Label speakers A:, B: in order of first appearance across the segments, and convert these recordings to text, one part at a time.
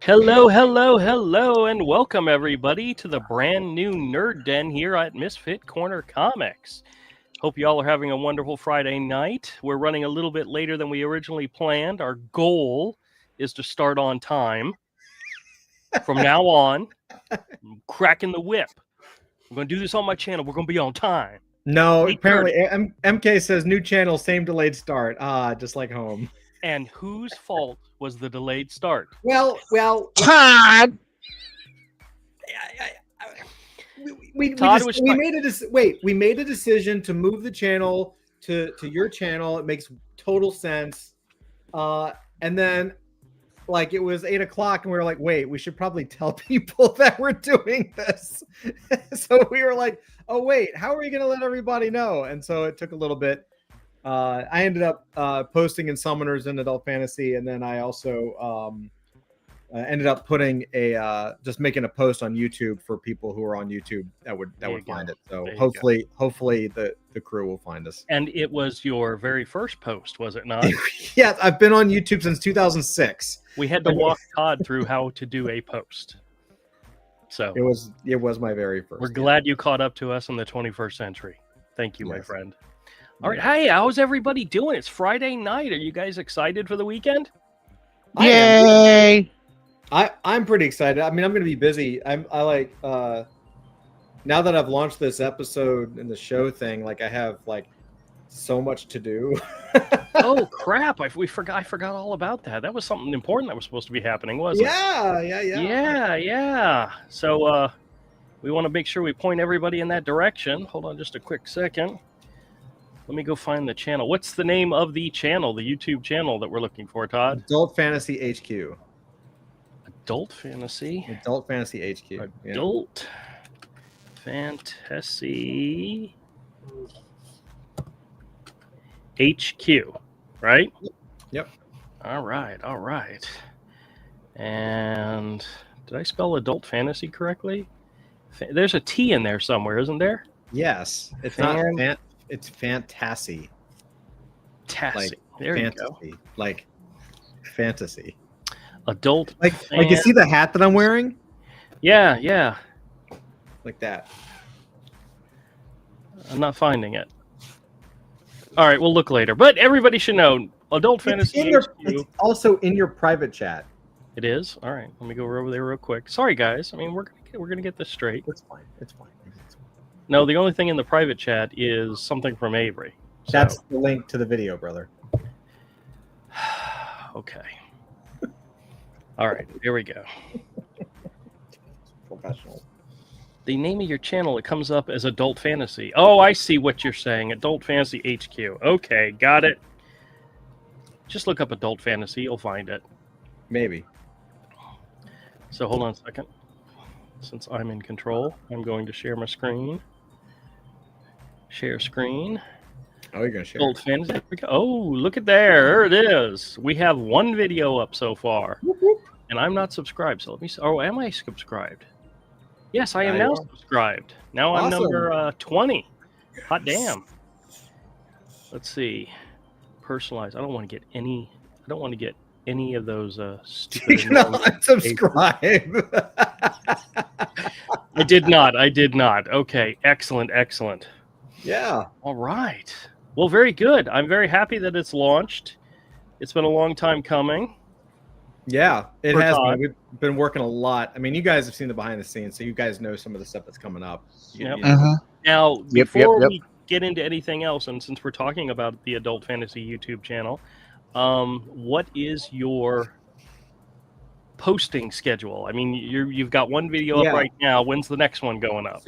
A: Hello, hello, hello, and welcome everybody to the brand new Nerd Den here at Misfit Corner Comics. Hope you all are having a wonderful Friday night. We're running a little bit later than we originally planned. Our goal is to start on time. From now on, I'm cracking the whip. I'm going to do this on my channel. We're going to be on time.
B: No,
A: 8:30.
B: apparently MK says new channel, same delayed start. Just like home.
A: And whose fault was the delayed start?
B: Well,
C: Todd.
B: we made a decision to move the channel to your channel. It makes total sense. And then like it was 8 o'clock and we were like, wait, we should probably tell people that we're doing this. So we were like, oh wait, how are we gonna let everybody know? And so it took a little bit. I ended up posting in Summoners and Adult Fantasy, and then I also ended up putting just making a post on YouTube for people who are on YouTube that would find it. So hopefully the crew will find us.
A: And it was your very first post, was it not?
B: Yes, I've been on YouTube since 2006.
A: We had to walk Todd through how to do a post. So
B: it was my very first.
A: We're glad you caught up to us in the 21st century. Thank you, my friend. All right. Hey, how's everybody doing? It's Friday night. Are you guys excited for the weekend?
C: Yay!
B: I'm pretty excited. I mean, I'm going to be busy. I like now that I've launched this episode and the show thing, like I have like so much to do.
A: Oh crap! I forgot all about that. That was something important that was supposed to be happening, wasn't it? Yeah. So we want to make sure we point everybody in that direction. Hold on just a quick second. Let me go find the channel. What's the name of the channel, the YouTube channel that we're looking for, Todd?
B: Adult Fantasy HQ.
A: Adult Fantasy?
B: Adult Fantasy HQ.
A: Adult Fantasy HQ, right?
B: Yep.
A: All right. And did I spell Adult Fantasy correctly? There's a T in there somewhere, isn't there?
B: Yes. It's not it's fantasy.
A: Tassie. Like there
B: fantasy.
A: You go.
B: Like fantasy.
A: Adult.
B: Like you see the hat that I'm wearing?
A: Yeah.
B: Like that.
A: I'm not finding it. All right, we'll look later. But everybody should know Adult Fantasy HQ.
B: It's also in your private chat.
A: It is? All right. Let me go over there real quick. Sorry, guys. I mean, we're gonna get this straight.
B: It's fine.
A: No, the only thing in the private chat is something from Avery. So.
B: That's the link to the video, brother.
A: Okay. All right, here we go.
B: Professional.
A: The name of your channel, it comes up as Adult Fantasy. Oh, I see what you're saying. Adult Fantasy HQ. Okay, got it. Just look up Adult Fantasy. You'll find it.
B: Maybe.
A: So hold on a second. Since I'm in control, I'm going to share my screen. Share screen.
B: Oh, you're going to share.
A: Adult Fantasy. Oh, look at there. There it is. We have one video up so far. And I'm not subscribed. So let me see. Oh, am I subscribed? Yes, I am now subscribed. Now I'm number 20. Hot damn. Let's see. Personalized. I don't want to get any of those stupid.
B: You cannot unsubscribe.
A: I did not. Okay, excellent.
B: Yeah.
A: All right. Well, very good. I'm very happy that it's launched. It's been a long time coming.
B: Yeah, it has been. We've been working a lot. I mean, you guys have seen the behind the scenes, so you guys know some of the stuff that's coming up.
A: Yep. Now, before we get into anything else, and since we're talking about the Adult Fantasy YouTube channel, what is your posting schedule? I mean, you've got one video up right now. When's the next one going up?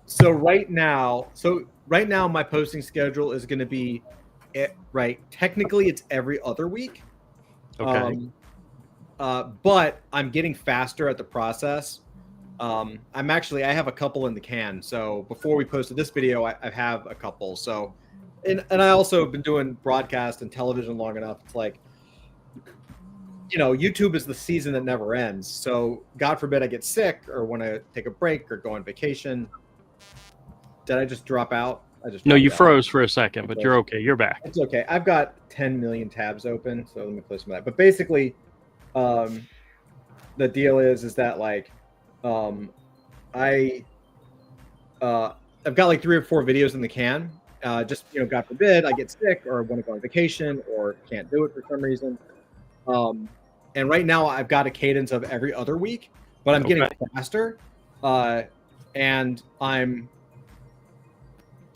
B: So right now my posting schedule is going to be technically it's every other week.
A: Okay.
B: But I'm getting faster at the process. I have a couple in the can. So before we posted this video, I have a couple. So, and I also have been doing broadcast and television long enough. It's like, YouTube is the season that never ends. So God forbid I get sick or want to take a break or go on vacation. Did I just drop out?
A: No, you froze for a second, but you're okay. You're back.
B: It's okay. I've got 10 million tabs open, so let me close some of that. But basically, the deal is that like I've got like 3 or 4 videos in the can. Just God forbid I get sick or want to go on vacation or can't do it for some reason. And right now I've got a cadence of every other week, but I'm getting faster. And I'm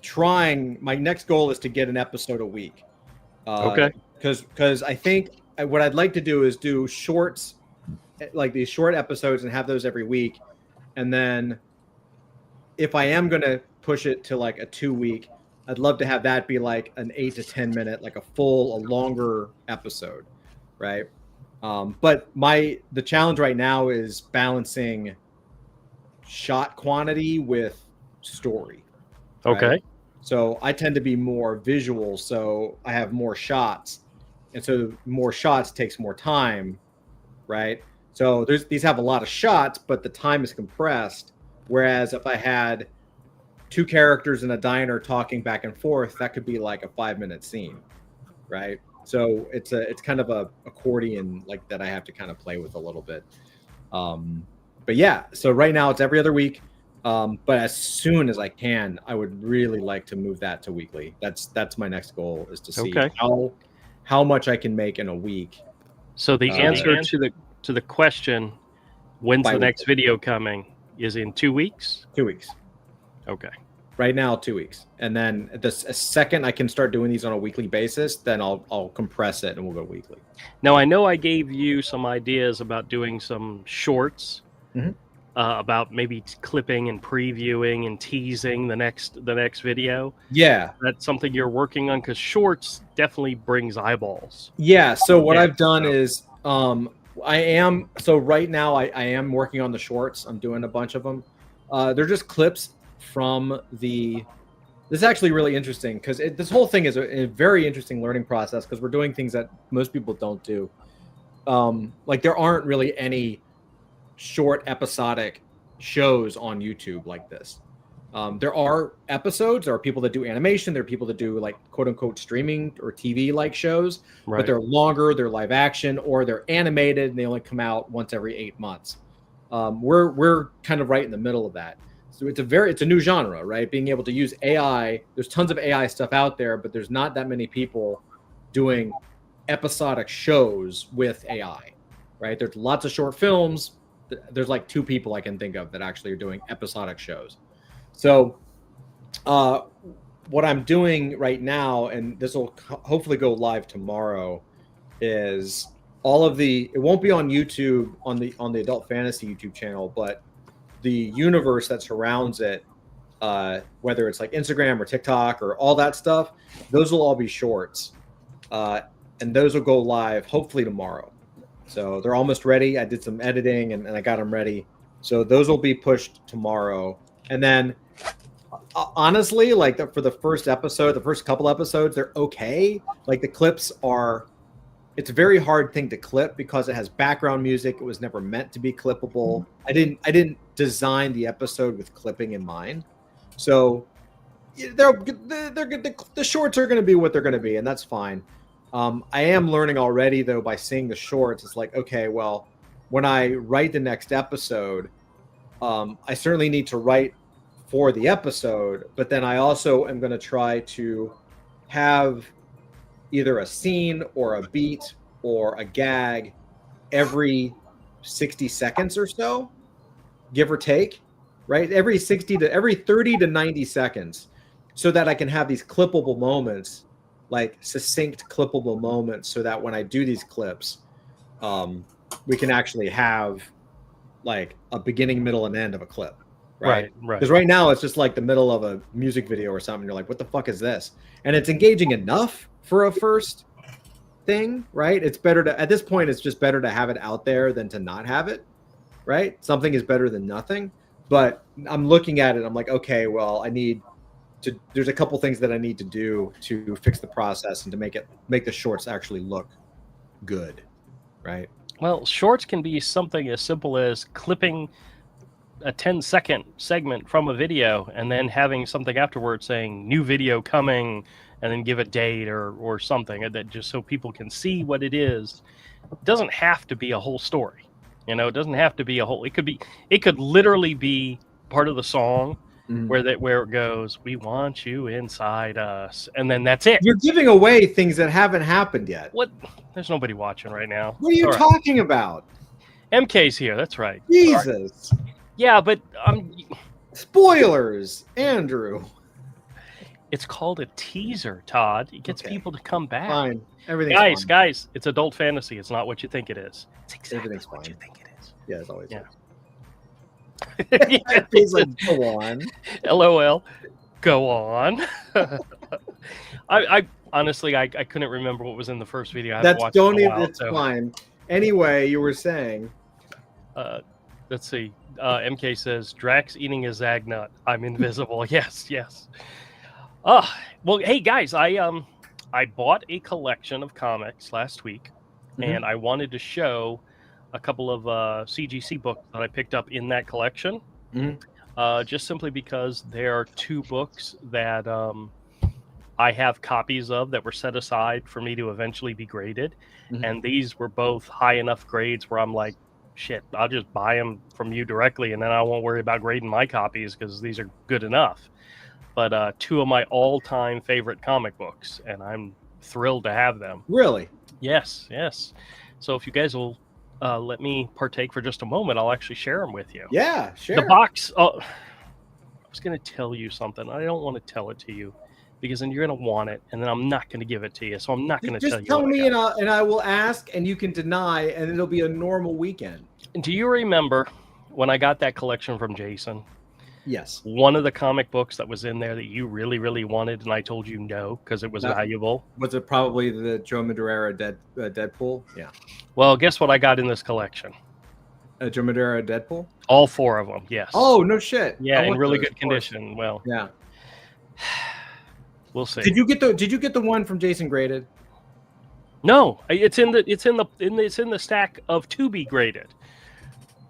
B: trying. My next goal is to get an episode a week. Because I think what I'd like to do is do shorts, like these short episodes, and have those every week. And then if I am going to push it to like a 2-week, I'd love to have that be like an 8 to 10 minute, like a longer episode, right? But the challenge right now is balancing shot quantity with story. Right?
A: Okay.
B: So I tend to be more visual, so I have more shots, and so more shots takes more time, right? So these have a lot of shots, but the time is compressed. Whereas if I had 2 characters in a diner talking back and forth, that could be like a 5-minute scene, right? So it's kind of a accordion like that I have to kind of play with a little bit. But yeah, so right now it's every other week. But as soon as I can, I would really like to move that to weekly. That's my next goal, is to see how much I can make in a week.
A: So the answer to the question, when's the next video coming, is in 2 weeks?
B: 2 weeks.
A: Okay.
B: Right now, 2 weeks. And then the second I can start doing these on a weekly basis, then I'll compress it and we'll go weekly.
A: Now, I know I gave you some ideas about doing some shorts, about maybe clipping and previewing and teasing the next video.
B: Yeah.
A: That's something you're working on, because shorts definitely brings eyeballs.
B: Yeah. So what I've done is right now I am working on the shorts. I'm doing a bunch of them. They're just clips from this is actually really interesting, because this whole thing is a very interesting learning process, because we're doing things that most people don't do. Like there aren't really any short episodic shows on YouTube like this. There are episodes, there are people that do animation, there are people that do like quote unquote streaming or TV like shows, but they're longer, they're live action, or they're animated and they only come out once every 8 months. We're kind of right in the middle of that. So it's a new genre, right? Being able to use AI. There's tons of AI stuff out there, but there's not that many people doing episodic shows with AI, right? There's lots of short films. There's like 2 people I can think of that actually are doing episodic shows. So what I'm doing right now, and this will hopefully go live tomorrow, is it won't be on YouTube on the Adult Fantasy YouTube channel, but the universe that surrounds it, whether it's like Instagram or TikTok or all that stuff, those will all be shorts. And those will go live hopefully tomorrow. So they're almost ready. I did some editing and I got them ready. So those will be pushed tomorrow. And then honestly, like for the first couple episodes, they're okay. Like the clips it's a very hard thing to clip because it has background music. It was never meant to be clippable. I didn't design the episode with clipping in mind. So the shorts are going to be what they're going to be, and that's fine. I am learning already, though, by seeing the shorts. It's like, okay, well, when I write the next episode, I certainly need to write for the episode, but then I also am going to try to have either a scene or a beat or a gag every 60 seconds or so, give or take, right? Every 30 to 90 seconds, so that I can have these clippable moments, like succinct clippable moments, so that when I do these clips, we can actually have like a beginning, middle, and end of a clip. Right. Because right now it's just like the middle of a music video or something. You're like, what the fuck is this? And it's engaging enough for a first thing, right? It's better at this point, it's just better to have it out there than to not have it, right? Something is better than nothing. But I'm looking at it, I'm like, okay, well, there's a couple things that I need to do to fix the process and to make the shorts actually look good, right?
A: Well, shorts can be something as simple as clipping a 10-second segment from a video and then having something afterwards saying new video coming and then give a date or something, that just so people can see what it is. It doesn't have to be a whole story. You know, it doesn't have to be a whole. It could literally be part of the song where it goes, "We want you inside us," and then that's it.
B: You're giving away things that haven't happened yet.
A: What? There's nobody watching right now.
B: What are you talking about?
A: MK's here. That's right.
B: Jesus.
A: Right. Yeah, but
B: spoilers, Andrew.
A: It's called a teaser, Todd. It gets people to come back.
B: Fine. Everything's
A: guys, it's adult fantasy. It's not what you think it is. It's exactly what you think it is.
B: Yeah, it's always.
A: Yeah.
B: He's like, go on.
A: LOL. Go on. I honestly, I couldn't remember what was in the first video.
B: That's fine. Anyway, you were saying.
A: Let's see. MK says Drax eating a Zagnut. I'm invisible. Yes. Well, hey guys, I bought a collection of comics last week, and I wanted to show a couple of CGC books that I picked up in that collection. Just simply because there are two books that I have copies of that were set aside for me to eventually be graded, and these were both high enough grades where I'm like, shit, I'll just buy them from you directly, and then I won't worry about grading my copies because these are good enough. But two of my all-time favorite comic books, and I'm thrilled to have them.
B: Really?
A: Yes. So if you guys will let me partake for just a moment, I'll actually share them with you.
B: Yeah, sure.
A: The box. I was going to tell you something. I don't want to tell it to you because then you're going to want it, and then I'm not going to give it to you. So I'm not going to tell you.
B: Just tell me, and I will ask, and you can deny, and it'll be a normal weekend.
A: And do you remember when I got that collection from Jason?
B: Yes.
A: One of the comic books that was in there that you really, really wanted, and I told you no because it was valuable.
B: Was it probably the Joe Madureira Deadpool? Yeah.
A: Well, guess what I got in this collection?
B: Joe Madureira Deadpool?
A: All four of them, yes.
B: Oh, no shit.
A: Yeah, in really good condition. Well,
B: yeah.
A: We'll see.
B: Did you get the one from Jason graded?
A: No, it's in the stack of to be graded.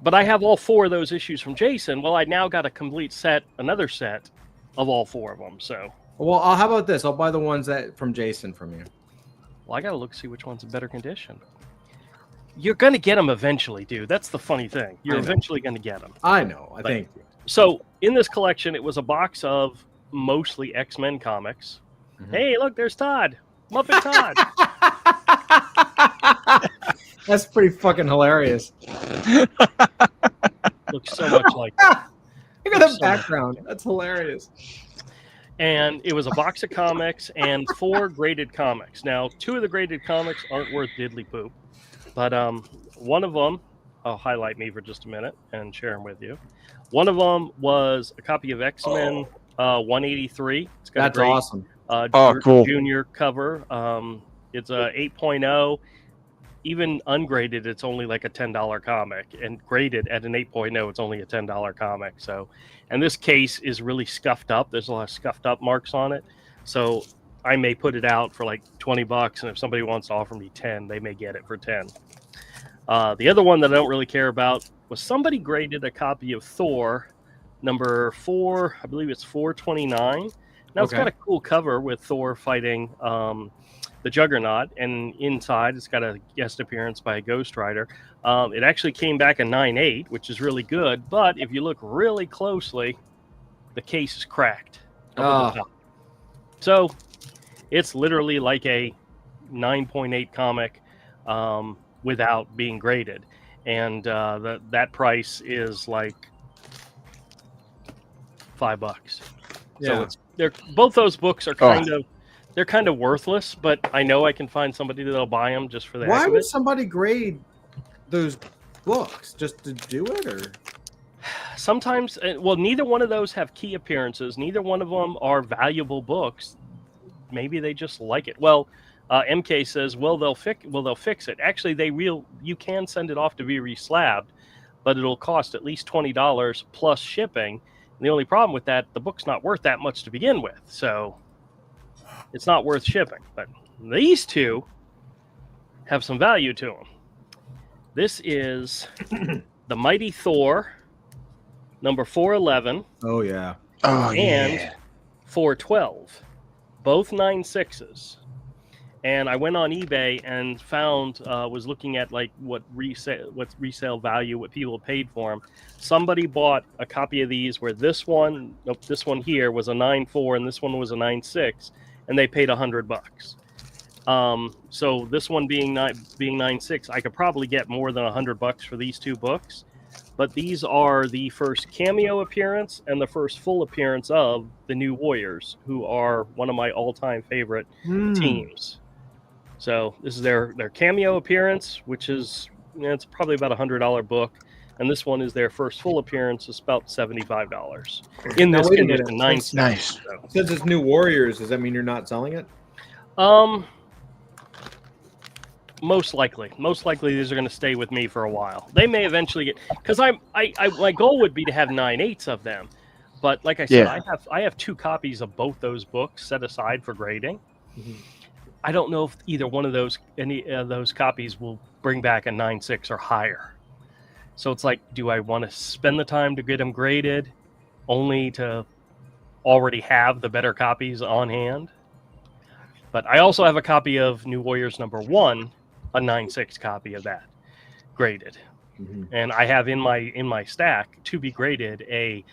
A: But I have all four of those issues from Jason. Well, I now got a complete set, another set of all four of them. So,
B: well, how about this? I'll buy the ones that from Jason from you.
A: Well, I got to look see which one's in better condition. You're going to get them eventually, dude. That's the funny thing. You're eventually going to get them.
B: I know. I think.
A: So, in this collection, it was a box of mostly X-Men comics. Hey, look, there's Todd. Muppet Todd.
B: That's pretty fucking hilarious.
A: Looks so much like that.
B: Look at the background. That's hilarious.
A: And it was a box of comics and 4 graded comics. Now, 2 of the graded comics aren't worth diddly poop. But one of them, I'll highlight me for just a minute and share them with you. One of them was a copy of X-Men 183. It's got
B: That's awesome.
C: Cool.
A: Junior cover. It's a 8.0. Even ungraded, it's only like a $10 comic, and graded at an 8.0, it's only a $10 comic. So, and this case is really scuffed up. There's a lot of scuffed up marks on it. So I may put it out for like $20, and if somebody wants to offer me 10, they may get it for 10. The other one that I don't really care about was somebody graded a copy of Thor number 4. I believe it's 429. Now it's got a cool cover with Thor fighting the Juggernaut, and inside it's got a guest appearance by Ghost Rider. It actually came back a 9.8, which is really good, but if you look really closely, the case is cracked. So it's literally like a 9.8 comic without being graded, and that price is like $5.
B: Yeah.
A: So both those books are they're kind of worthless, but I know I can find somebody that'll buy them just for the heck of it.
B: Why would somebody grade those books? Just to do it, or?
A: Sometimes, well, neither one of those have key appearances. Neither one of them are valuable books. Maybe they just like it. Well, MK says, they'll fix it. Actually, you can send it off to be reslabbed, but it'll cost at least $20 plus shipping. And the only problem with that, the book's not worth that much to begin with, so it's not worth shipping. But these two have some value to them. This is the Mighty Thor, number 411.
B: Oh, yeah.
C: Oh,
A: and
C: yeah.
A: 412. both 9.6s. And I went on eBay and found, was looking at like what's resale value, what people paid for them. Somebody bought a copy of these where this one here was a 9.4 and this one was a 9.6, and they paid $100. So this one being 9.6, I could probably get more than $100 for these two books. But these are the first cameo appearance and the first full appearance of the New Warriors, who are one of my all-time favorite teams. So this is their cameo appearance, which is it's probably about $100 book, and this one is their first full appearance. It's about $75 in this condition. Nice.
B: Since it's New Warriors, does that mean you're not selling it?
A: Most likely these are going to stay with me for a while. They may eventually get, because I my goal would be to have 9/8 of them, but like I said, I have 2 copies of both those books set aside for grading. Mm-hmm. I don't know if any of those copies will bring back a 9.6 or higher. So it's like, do I want to spend the time to get them graded only to already have the better copies on hand? But I also have a copy of New Warriors #1, a 9.6 copy of that graded. Mm-hmm. And I have in my stack to be graded a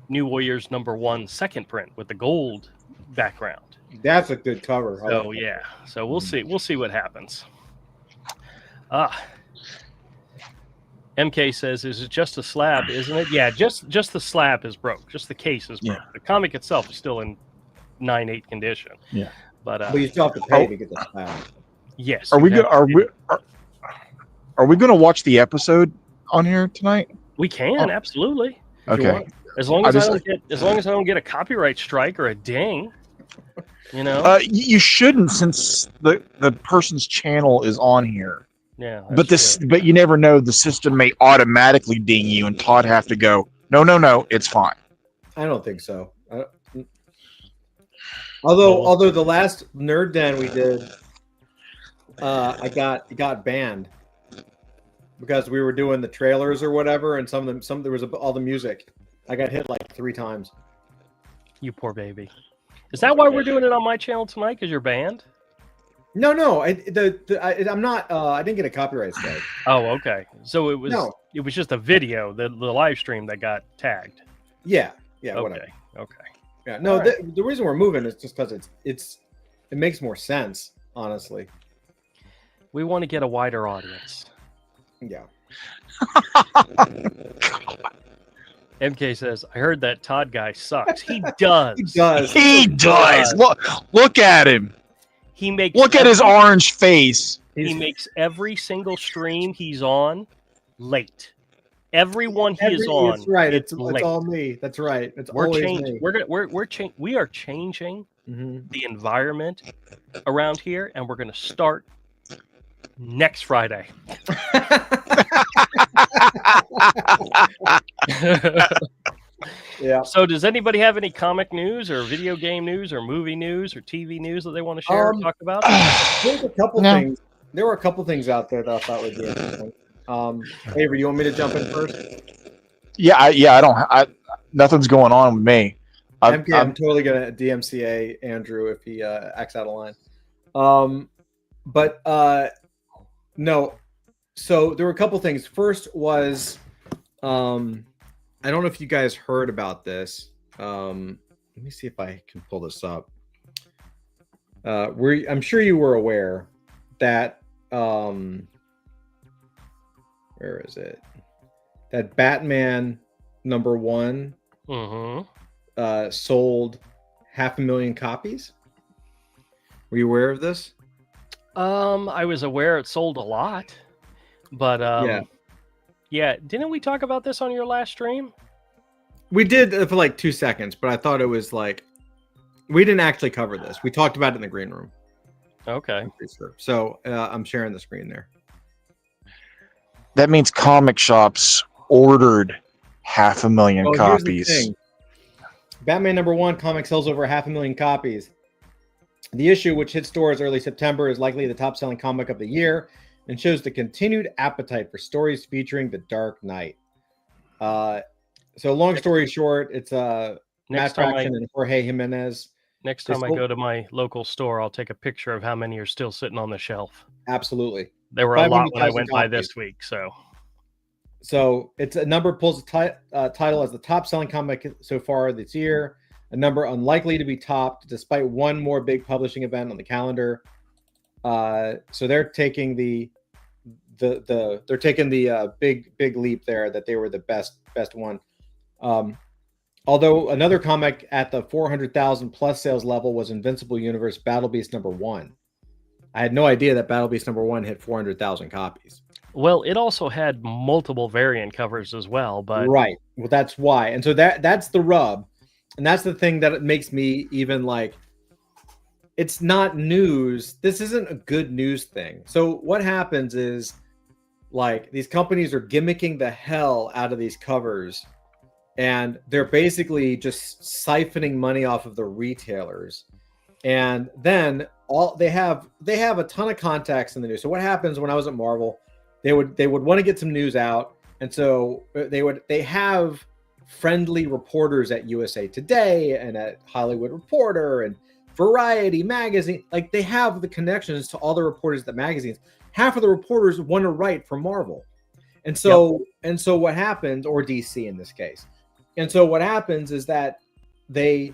A: New Warriors #1 second print with the gold background.
B: That's a good cover.
A: So yeah, so we'll see what happens. MK says, "Is it just a slab, isn't it?" Yeah, just the slab is broke. Just the case is broke. Yeah. The comic itself is still in 9/8 condition.
B: Yeah, but you still have to pay to get the slab.
A: Yes.
C: Are we going to watch the episode on here tonight?
A: We can absolutely.
C: Okay.
A: As long as I don't get a copyright strike or a ding. You know,
C: you shouldn't, since the person's channel is on here.
A: Yeah,
C: but you never know. The system may automatically ding you, and Todd have to go. No, it's fine.
B: I don't think so. Although the last Nerd Den we did, I got banned because we were doing the trailers or whatever, and some there was all the music. I got hit like 3 times.
A: You poor baby. Is that why we're doing it on my channel tonight? Because you're banned?
B: No. I'm not. I didn't get a copyright strike.
A: Oh, okay. So it was just a video, the live stream that got tagged.
B: Yeah.
A: Okay.
B: Whatever.
A: Okay.
B: Yeah. No. Right. The reason we're moving is just because it makes more sense, honestly.
A: We want to get a wider audience.
B: Yeah.
A: MK says, "I heard that Todd guy sucks." He does.
C: He does. Look at him. Look at his orange face.
A: He makes every single stream he's on late. Everyone he is on.
B: That's right. It's all me. That's right.
A: We're changing. We are changing the environment around here, and we're going to start next Friday.
B: Yeah.
A: So does anybody have any comic news or video game news or movie news or TV news that they want to share or talk about?
B: There's a couple things. There were a couple things out there that I thought would be interesting. Avery, you want me to jump in first?
C: Yeah, I don't. Nothing's going on with me.
B: I'm totally gonna DMCA Andrew if he acts out of line. No. So there were a couple things. First was, I don't know if you guys heard about this. Let me see if I can pull this up. I'm sure you were aware that where is it? That Batman #1 sold 500,000 copies. Were you aware of this?
A: I was aware it sold a lot, but yeah. Didn't we talk about this on your last stream?
B: We did for like 2 seconds, but I thought it was like we didn't actually cover this. We talked about it in the green room.
A: Okay.
B: Sure. So I'm sharing the screen there.
C: That means comic shops ordered 500,000 copies.
B: Batman #1 comic sells over 500,000 copies. The issue, which hit stores early September, is likely the top-selling comic of the year and shows the continued appetite for stories featuring the Dark Knight. So long story short, it's Matt Fraction and Jorge Jimenez.
A: Next time I go to my local store, I'll take a picture of how many are still sitting on the shelf.
B: Absolutely.
A: There were a lot when I went by this week.
B: So it's a number pulls the title as the top selling comic so far this year. A number unlikely to be topped despite one more big publishing event on the calendar. So they're taking the big leap there that they were the best one. Although another comic at the 400,000 plus sales level was Invincible Universe Battle Beast #1. I had no idea that Battle Beast #1 hit 400,000 copies.
A: Well, it also had multiple variant covers as well, but
B: right. Well, that's why. And so that's the rub. And that's the thing that makes me even like, it's not news. This isn't a good news thing. So what happens is like these companies are gimmicking the hell out of these covers, and they're basically just siphoning money off of the retailers. And then they have a ton of contacts in the news. So what happens when I was at Marvel, they would want to get some news out. And so they have friendly reporters at USA Today and at Hollywood Reporter and Variety magazine. Like they have the connections to all the reporters at the magazines. Half of the reporters want to write for Marvel. And so what happens, or DC in this case. And so what happens is that they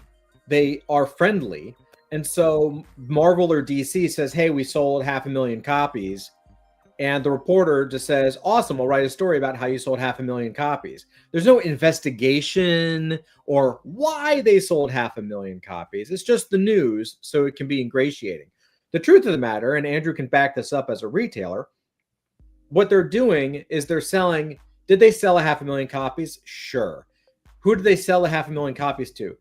B: are friendly. And so Marvel or DC says, hey, we sold 500,000 copies. And the reporter just says, awesome, I'll write a story about how you sold 500,000 copies. There's no investigation or why they sold 500,000 copies. It's just the news, so it can be ingratiating. The truth of the matter, and Andrew can back this up as a retailer, what they're doing is they're selling, did they sell 500,000 copies? Sure. Who did they sell 500,000 copies to?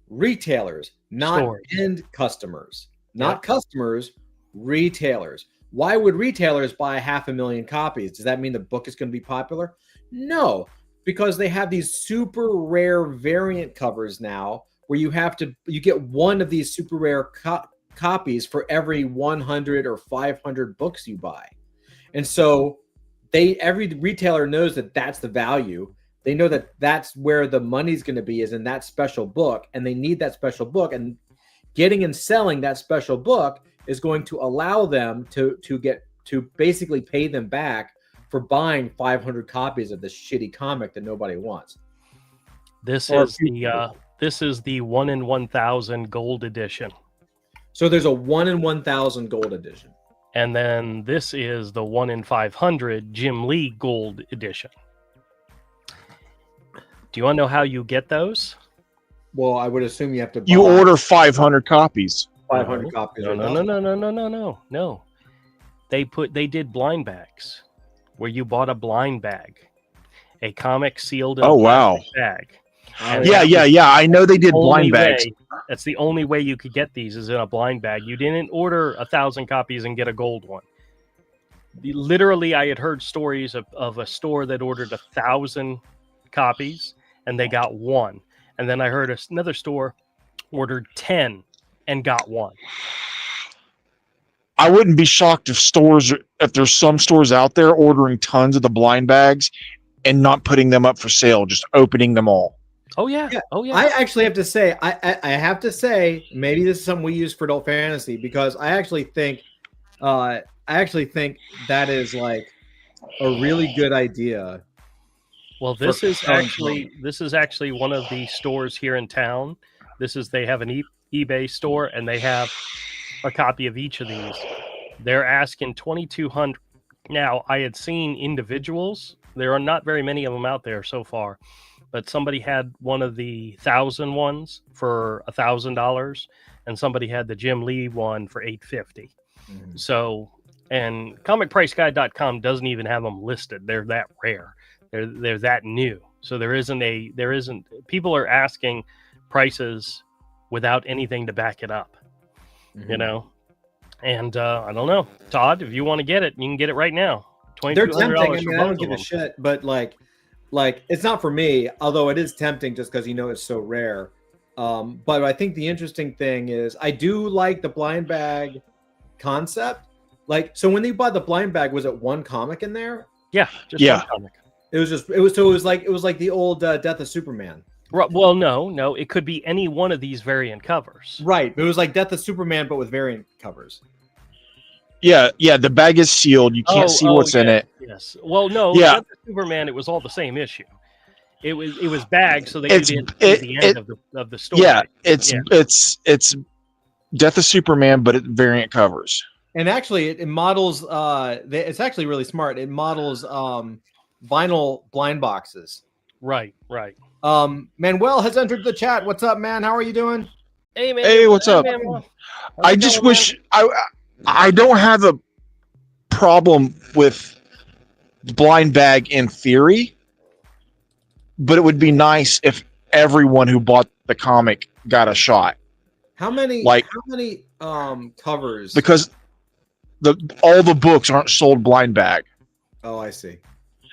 B: Retailers, not stores. End customers. Not customers, retailers. Why would retailers buy 500,000 copies? Does that mean the book is going to be popular? No, because they have these super rare variant covers now where you get one of these super rare copies for every 100 or 500 books you buy. And so every retailer knows that that's the value. They know that that's where the money's going to be, is in that special book, and they need that special book. And getting and selling that special book is going to allow them to basically pay them back for buying 500 copies of this shitty comic that nobody wants.
A: This is the 1 in 1,000 gold edition.
B: So there's a 1 in 1,000 gold edition.
A: And then this is the 1 in 500 Jim Lee gold edition. Do you want to know how you get those?
B: Well, I would assume you have to buy.
C: You order 500 copies.
B: 500 copies.
A: No. They did blind bags where you bought a blind bag, a comic sealed in a plastic bag.
C: Yeah. I know they did blind bags.
A: That's the only way you could get these, is in a blind bag. You didn't order 1,000 copies and get a gold one. Literally, I had heard stories of a store that ordered 1,000 copies and they got one. And then I heard another store ordered 10 and got one.
C: I wouldn't be shocked if there's some stores out there ordering tons of the blind bags and not putting them up for sale, just opening them all.
A: Oh yeah.
B: I actually have to say, maybe this is something we use for adult fantasy, because I actually think that is like a really good idea.
A: Well, this is actually one of the stores here in town. They have an eBay store, and they have a copy of each of these. They're asking $2,200. Now, I had seen individuals. There are not very many of them out there so far, but somebody had one of the 1,000 ones for $1,000, and somebody had the Jim Lee one for $850. Mm-hmm. So, and comicpriceguide.com doesn't even have them listed. They're that rare. They're that new. So there isn't people are asking prices without anything to back it up. Mm-hmm. You know? And I don't know. Todd, if you want to get it, you can get it right now.
B: They're tempting. I mean, I don't give a shit, but like it's not for me, although it is tempting just because it's so rare. But I think the interesting thing is I do like the blind bag concept. Like, so when they bought the blind bag, was it one comic in there?
A: Yeah, just one comic.
B: It was like the old Death of Superman.
A: Well, no, it could be any one of these variant covers.
B: Right. It was like Death of Superman, but with variant covers.
C: Yeah, the bag is sealed. You can't see what's in it.
A: Yes. Well, no.
C: Yeah.
A: Death of Superman, it was all the same issue. It was bagged so that you didn't see the end of the story.
C: Yeah, it's Death of Superman, but it variant covers.
B: And actually, it models. It's actually really smart. It models vinyl blind boxes.
A: Right.
B: Manuel has entered the chat. What's up, man? How are you doing?
A: Hey, man.
C: Hey, what's up? I just wish I don't have a problem with blind bag in theory, but it would be nice if everyone who bought the comic got a shot.
B: How many covers?
C: Because all the books aren't sold blind bag.
B: Oh, I see.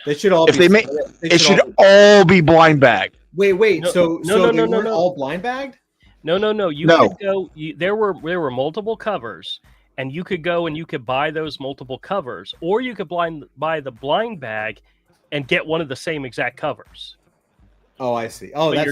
B: They should all.
C: It should all be blind bag.
B: Wait. So they weren't
A: no.
B: all blind bagged?
A: No. Could go. There were multiple covers, and you could go and you could buy those multiple covers, or you could buy the blind bag and get one of the same exact covers.
B: Oh, I see. Oh,
A: but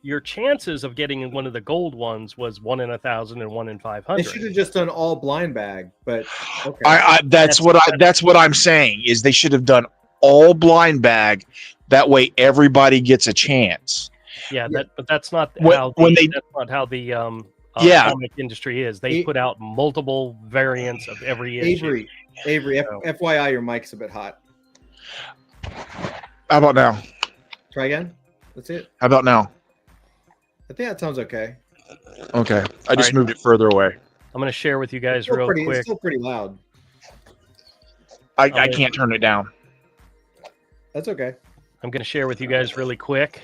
A: your chances of getting one of the gold ones was 1 in 1,000 and 1 in 500.
B: They should have just done all blind bag, but okay.
C: That's what I'm saying is they should have done all blind bag. That way everybody gets a chance.
A: Yeah, but that's not how the comic industry is. They put out multiple variants of every issue.
B: Avery, FYI, your mic's a bit hot.
C: How about now?
B: Try again. That's it.
C: How about now?
B: I think that sounds okay.
C: Okay. I just moved it further away.
A: I'm going to share with you guys real quick.
B: It's still pretty loud.
C: I can't turn it down.
B: That's okay.
A: I'm going to share with you guys really quick.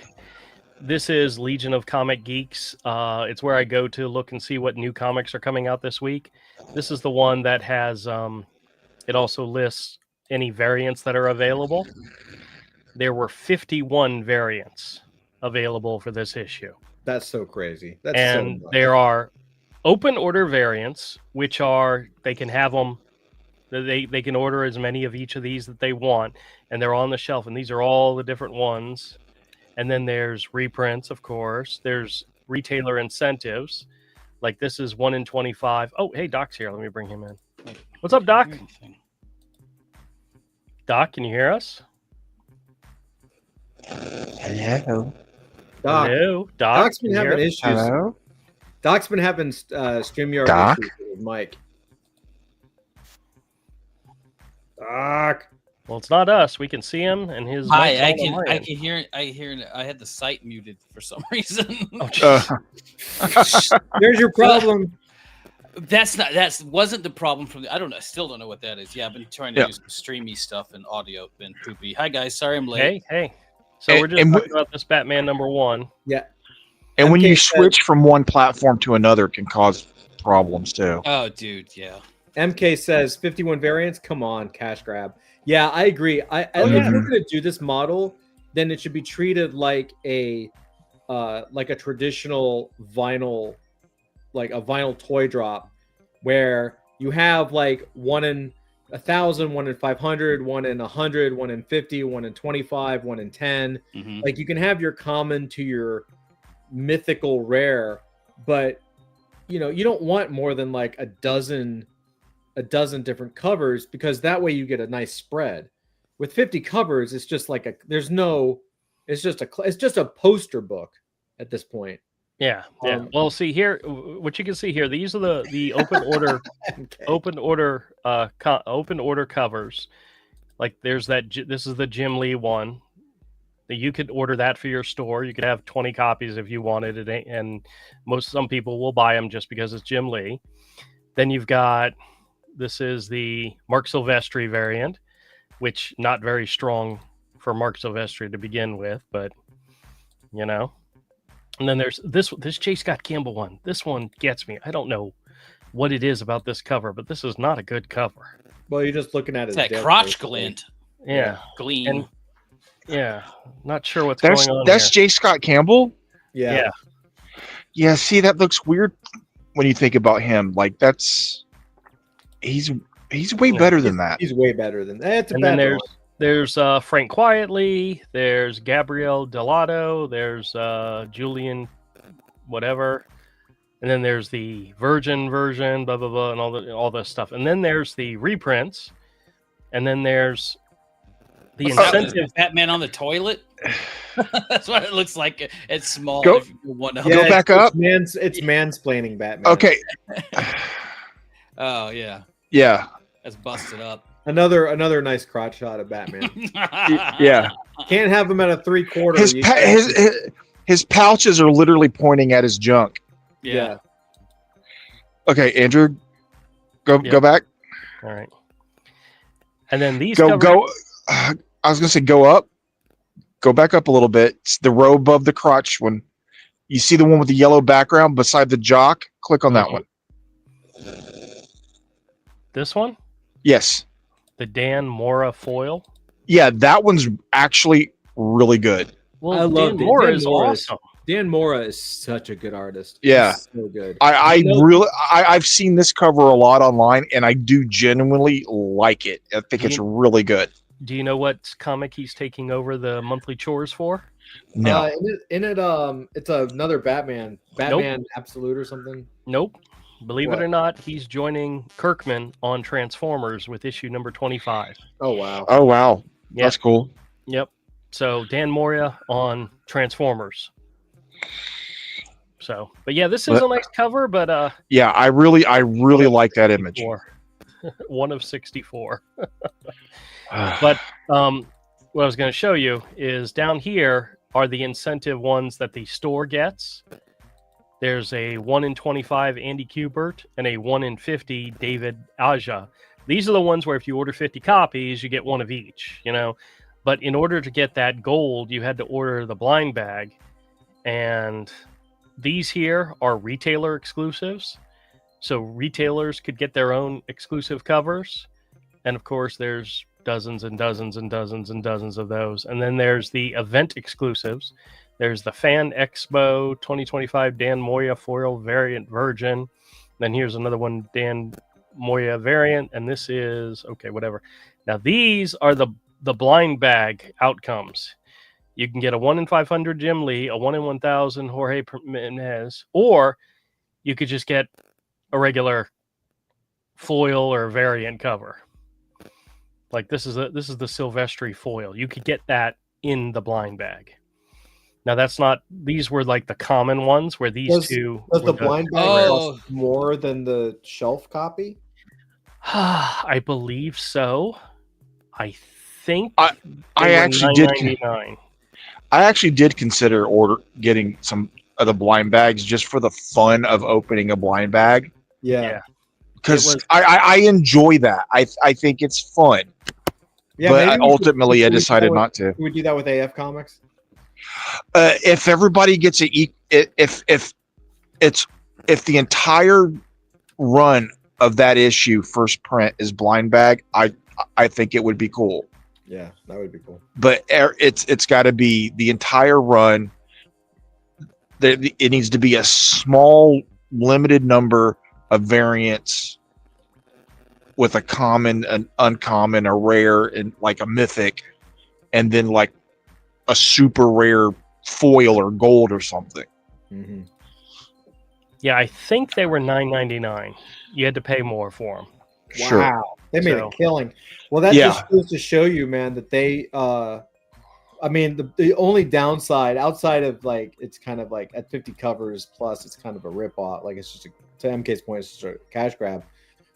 A: This is Legion of Comic Geeks. It's where I go to look and see what new comics are coming out this week. This is the one that has, it also lists any variants that are available. There were 51 variants available for this issue.
B: That's so crazy.
A: There are open order variants, which are, they can have them, they can order as many of each of these that they want, and they're on the shelf, and these are all the different ones. And then there's reprints, of course. There's retailer incentives. Like this is 1 in 25. Oh, hey, Doc's here. Let me bring him in. What's up, Doc? Doc, can you hear us?
C: Hello.
A: Hello, Doc.
B: Doc's been having issues.
C: Hello.
B: Doc's been having StreamYard issues with his mic. Doc.
A: Well, it's not us. We can see him and his.
D: Hi, I can hear. I had the site muted for some reason.
B: There's your problem.
D: Wasn't the problem from the. I don't know. I still don't know what that is. Yeah, I've been trying to do some streamy stuff and audio. Been poopy. Hi guys, sorry I'm late.
A: Hey. So we're just talking about this Batman #1.
B: Yeah.
C: And when you switch from one platform to another, it can cause problems too.
D: Oh, dude, yeah.
B: MK says 51 variants. Come on, cash grab. Yeah, I agree. If we're gonna do this model, then it should be treated like a traditional vinyl, like a vinyl toy drop, where you have like 1 in 1,000, 1 in 500, 1 in 100, 1 in 50, 1 in 25, 1 in 10.
D: Mm-hmm.
B: Like you can have your common to your mythical rare, but you don't want more than like a dozen different covers, because that way you get a nice spread. With 50 covers, it's just like it's just a poster book at this point.
A: Yeah. Well, see here, what you can see here, these are the open order, open order covers. Like there's this is the Jim Lee one. That you could order that for your store. You could have 20 copies if you wanted it, and some people will buy them just because it's Jim Lee. Then you've got. This is the Mark Silvestri variant, which not very strong for Mark Silvestri to begin with, but And then there's this J. Scott Campbell one. This one gets me. I don't know what it is about this cover, but this is not a good cover.
B: Well, you're just looking at it.
D: That crotch glint.
A: Yeah.
D: Gleam.
A: And, not sure what's going on.
C: That's J. Scott Campbell?
B: Yeah.
C: Yeah, see, that looks weird when you think about him. Like He's way better than that.
B: He's way better than that.
A: And then There's Frank Quietly. There's Gabriel Delato. There's Julian, whatever, and then there's the Virgin version, blah blah blah, and all this stuff. And then there's the reprints, and then there's the incentive.
D: Batman on the toilet. That's what it looks like. It's small.
C: Go back up.
B: It's mansplaining Batman.
C: Okay.
D: Oh yeah.
C: Yeah.
D: That's busted up.
B: Another nice crotch shot of Batman.
C: Yeah.
B: Can't have him at a 3/4.
C: His pouches are literally pointing at his junk.
D: Yeah.
C: Okay, Andrew, go back.
A: All right. And then these
C: go. I was gonna say go up. Go back up a little bit. It's the row above the crotch one. You see the one with the yellow background beside the jock? Click on that one.
A: This one?
C: Yes.
A: The Dan Mora foil?
C: Yeah, that one's actually really good.
A: Well,
B: I love
A: Dan Mora is awesome.
B: Dan Mora is such a good artist.
C: Yeah.
B: He's so good.
C: I've seen this cover a lot online, and I do genuinely like it. I think it's really good.
A: Do you know what comic he's taking over the monthly chores for?
C: No.
B: It's another Batman Absolute or something.
A: Nope. Believe it or not, he's joining Kirkman on Transformers with issue number 25.
B: Oh wow.
C: Oh wow.
A: Yep.
C: That's cool.
A: Yep. So Dan Moria on Transformers. So, but yeah, this is a nice cover, but
C: yeah, I really like that image.
A: 1 of 64. But what I was going to show you is down here are the incentive ones that the store gets. There's a 1 in 25 Andy Kubert and a 1 in 50 David Aja. These are the ones where if you order 50 copies, you get one of each, you know. But in order to get that gold, you had to order the blind bag. And these here are retailer exclusives. So retailers could get their own exclusive covers. And of course, there's dozens and dozens and dozens and dozens of those. And then there's the event exclusives. There's the Fan Expo 2025 Dan Moya foil variant Virgin. Then here's another one, Dan Moya variant. And this is, okay, whatever. Now these are the blind bag outcomes. You can get a 1 in 500 Jim Lee, a 1 in 1000 Jorge Jimenez, or you could just get a regular foil or variant cover. Like this is the Silvestri foil. You could get that in the blind bag. Now that's not. These were like the common ones where these two.
B: Does the blind bag cost more than the shelf copy?
A: I believe so. I think
C: I actually did. I actually did consider getting some of the blind bags just for the fun of opening a blind bag.
B: Yeah.
C: Because I enjoy that. I think it's fun.
B: Yeah,
C: but ultimately I decided not to.
B: Can we do that with AF Comics?
C: If everybody gets if the entire run of that issue first print is blind bag, I think it would be cool.
B: Yeah, that would be cool.
C: But it's got to be the entire run. It needs to be a small, limited number of variants with a common, an uncommon, a rare, and like a mythic, and then like a super rare foil or gold or something.
B: Mm-hmm.
A: Yeah, I think they were $9.99. You had to pay more for them.
B: Wow,
C: sure.
B: They made a killing. Well, that just goes to show you, man, that they. I mean, the only downside outside of like it's kind of like at 50 covers plus, it's kind of a ripoff. Like it's just to MK's point, it's just a cash grab.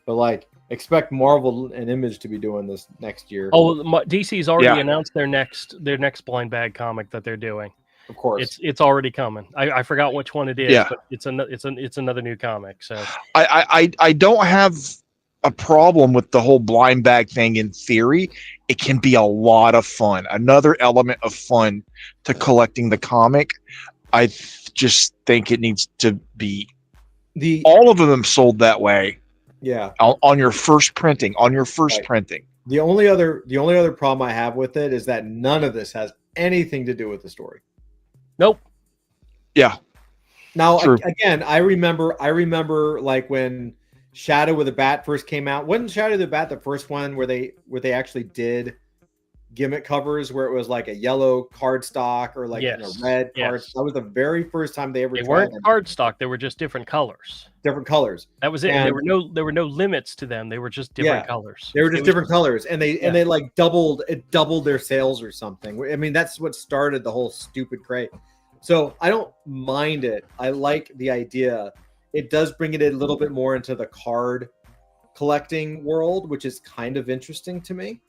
B: But like, expect Marvel and Image to be doing this next year.
A: Oh, DC's already announced their next blind bag comic that they're doing.
B: Of course,
A: it's already coming. I forgot which one it is, but it's another new comic. So
C: I don't have a problem with the whole blind bag thing. In theory, it can be a lot of fun. Another element of fun to collecting the comic. I just think it needs to be all of them sold that way.
B: Yeah,
C: on your first printing. Printing.
B: The only other problem I have with it is that none of this has anything to do with the story.
A: Nope.
C: Yeah.
B: Now again, I remember like when Shadow with a Bat first came out. Wasn't Shadow the Bat the first one where they actually did gimmick covers where it was like a yellow cardstock or like a red card. That was the very first time they ever.
A: They weren't cardstock; they were just different colors.
B: Different colors.
A: That was it. And there were no limits to them. They were just different colors.
B: They were just different colors, and they like doubled their sales or something. I mean, that's what started the whole stupid craze. So I don't mind it. I like the idea. It does bring it a little bit more into the card collecting world, which is kind of interesting to me.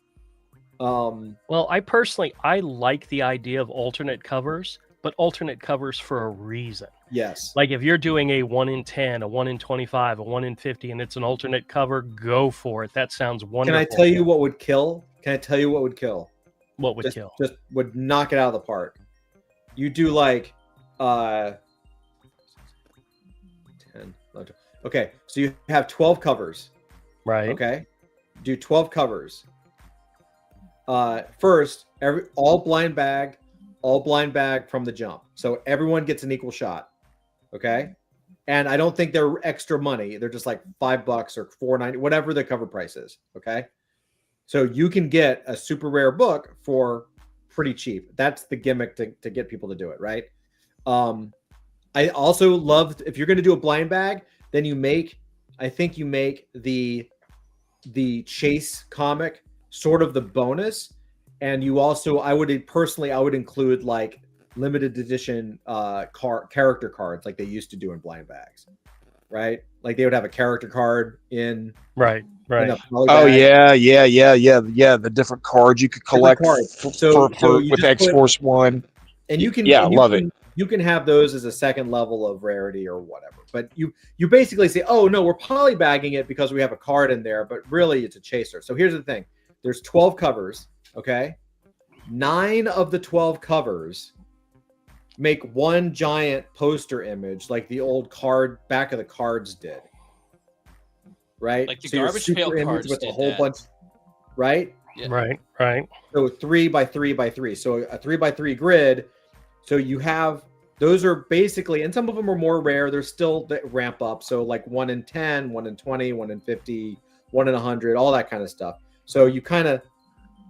A: Well, I like the idea of alternate covers, but alternate covers for a reason.
B: Yes.
A: Like if you're doing a 1 in 10, a 1 in 25, a 1 in 50, and it's an alternate cover, go for it. That sounds wonderful.
B: Can I tell you what would kill?
A: What would kill?
B: Just would knock it out of the park. You do like 10, 11, okay, so you have 12 covers.
A: Right.
B: Okay. Do 12 covers. First, all blind bag from the jump. So everyone gets an equal shot. Okay. And I don't think they're extra money. They're just like $5 or $4.90, whatever the cover price is. Okay. So you can get a super rare book for pretty cheap. That's the gimmick to get people to do it. Right. I also love, if you're going to do a blind bag, then you make the Chase comic sort of the bonus. And you also, I would include like limited edition character cards like they used to do in blind bags, right? Like they would have a character card in
A: right.
C: Oh yeah. The different cards you could collect with X-Force One,
B: and you can
C: love it.
B: You can have those as a second level of rarity or whatever. But you basically say, oh no, we're polybagging it because we have a card in there, but really it's a chaser. So here's the thing: there's 12 covers. Okay, 9 of the 12 covers make one giant poster image like the old back of the cards did, right?
D: Like the garbage pail cards
B: with a whole bunch, right?
A: Yeah. Right.
B: So 3 by 3 by 3. So a 3 by 3 grid. So you have, those are basically, and some of them are more rare. They're still that ramp up. So like 1 in 10, 1 in 20, 1 in 50, 1 in 100, all that kind of stuff. So you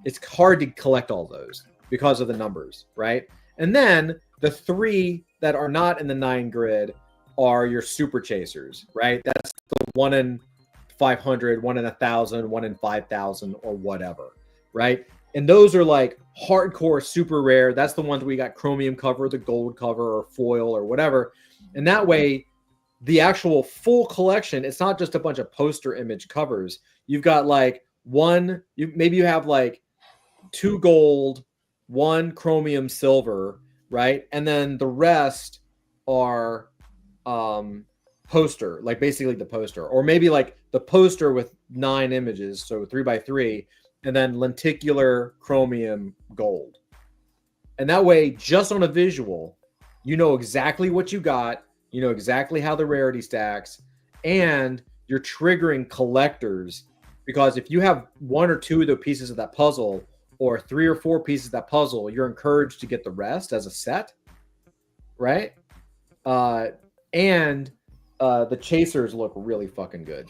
B: it's hard to collect all those because of the numbers, right? And then the 3 that are not in the 9 grid are your super chasers, right? That's the 1 in 500, 1 in 1,000, 1 in 5,000, or whatever, right? And those are like hardcore super rare. That's the ones we got chromium cover, the gold cover, or foil, or whatever. And that way, the actual full collection, it's not just a bunch of poster image covers. You've got like maybe you have like 2 gold, 1 chromium silver, right? And then the rest are poster, like basically the poster, or maybe like the poster with 9 images, so 3 by 3, and then lenticular chromium gold. And that way, just on a visual, you know exactly what you got, you know exactly how the rarity stacks, and you're triggering collectors, because if you have 1 or 2 of the pieces of that puzzle, or 3 or 4 pieces of that puzzle, you're encouraged to get the rest as a set, right? And the chasers look really fucking good.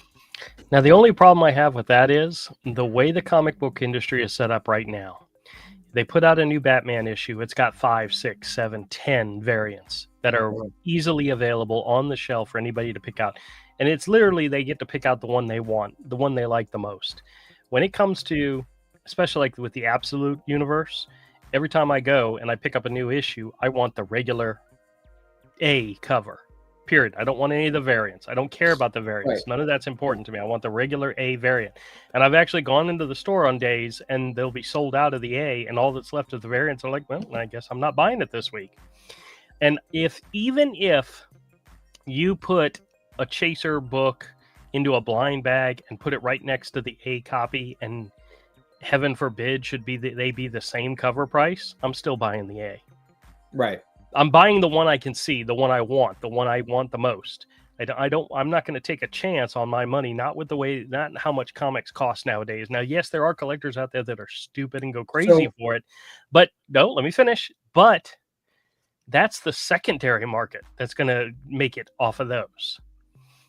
A: Now, the only problem I have with that is the way the comic book industry is set up right now. They put out a new Batman issue. It's got 5, 6, 7, 10 variants that are easily available on the shelf for anybody to pick out. And it's literally, they get to pick out the one they want, the one they like the most. When it comes to, especially like with the Absolute universe, every time I go and I pick up a new issue, I want the regular A cover. Period. I don't want any of the variants. I don't care about the variants. Right. None of that's important to me. I want the regular A variant. And I've actually gone into the store on days and they'll be sold out of the A, and all that's left of the variants are like, well, I guess I'm not buying it this week. And even if you put a chaser book into a blind bag and put it right next to the A copy, and heaven forbid they be the same cover price, I'm still buying the A.
B: Right.
A: I'm buying the one I can see, the one I want the most. I'm not going to take a chance on my money, not how much comics cost nowadays. Now, yes, there are collectors out there that are stupid and go crazy for it, but no, let me finish. But that's the secondary market that's going to make it off of those.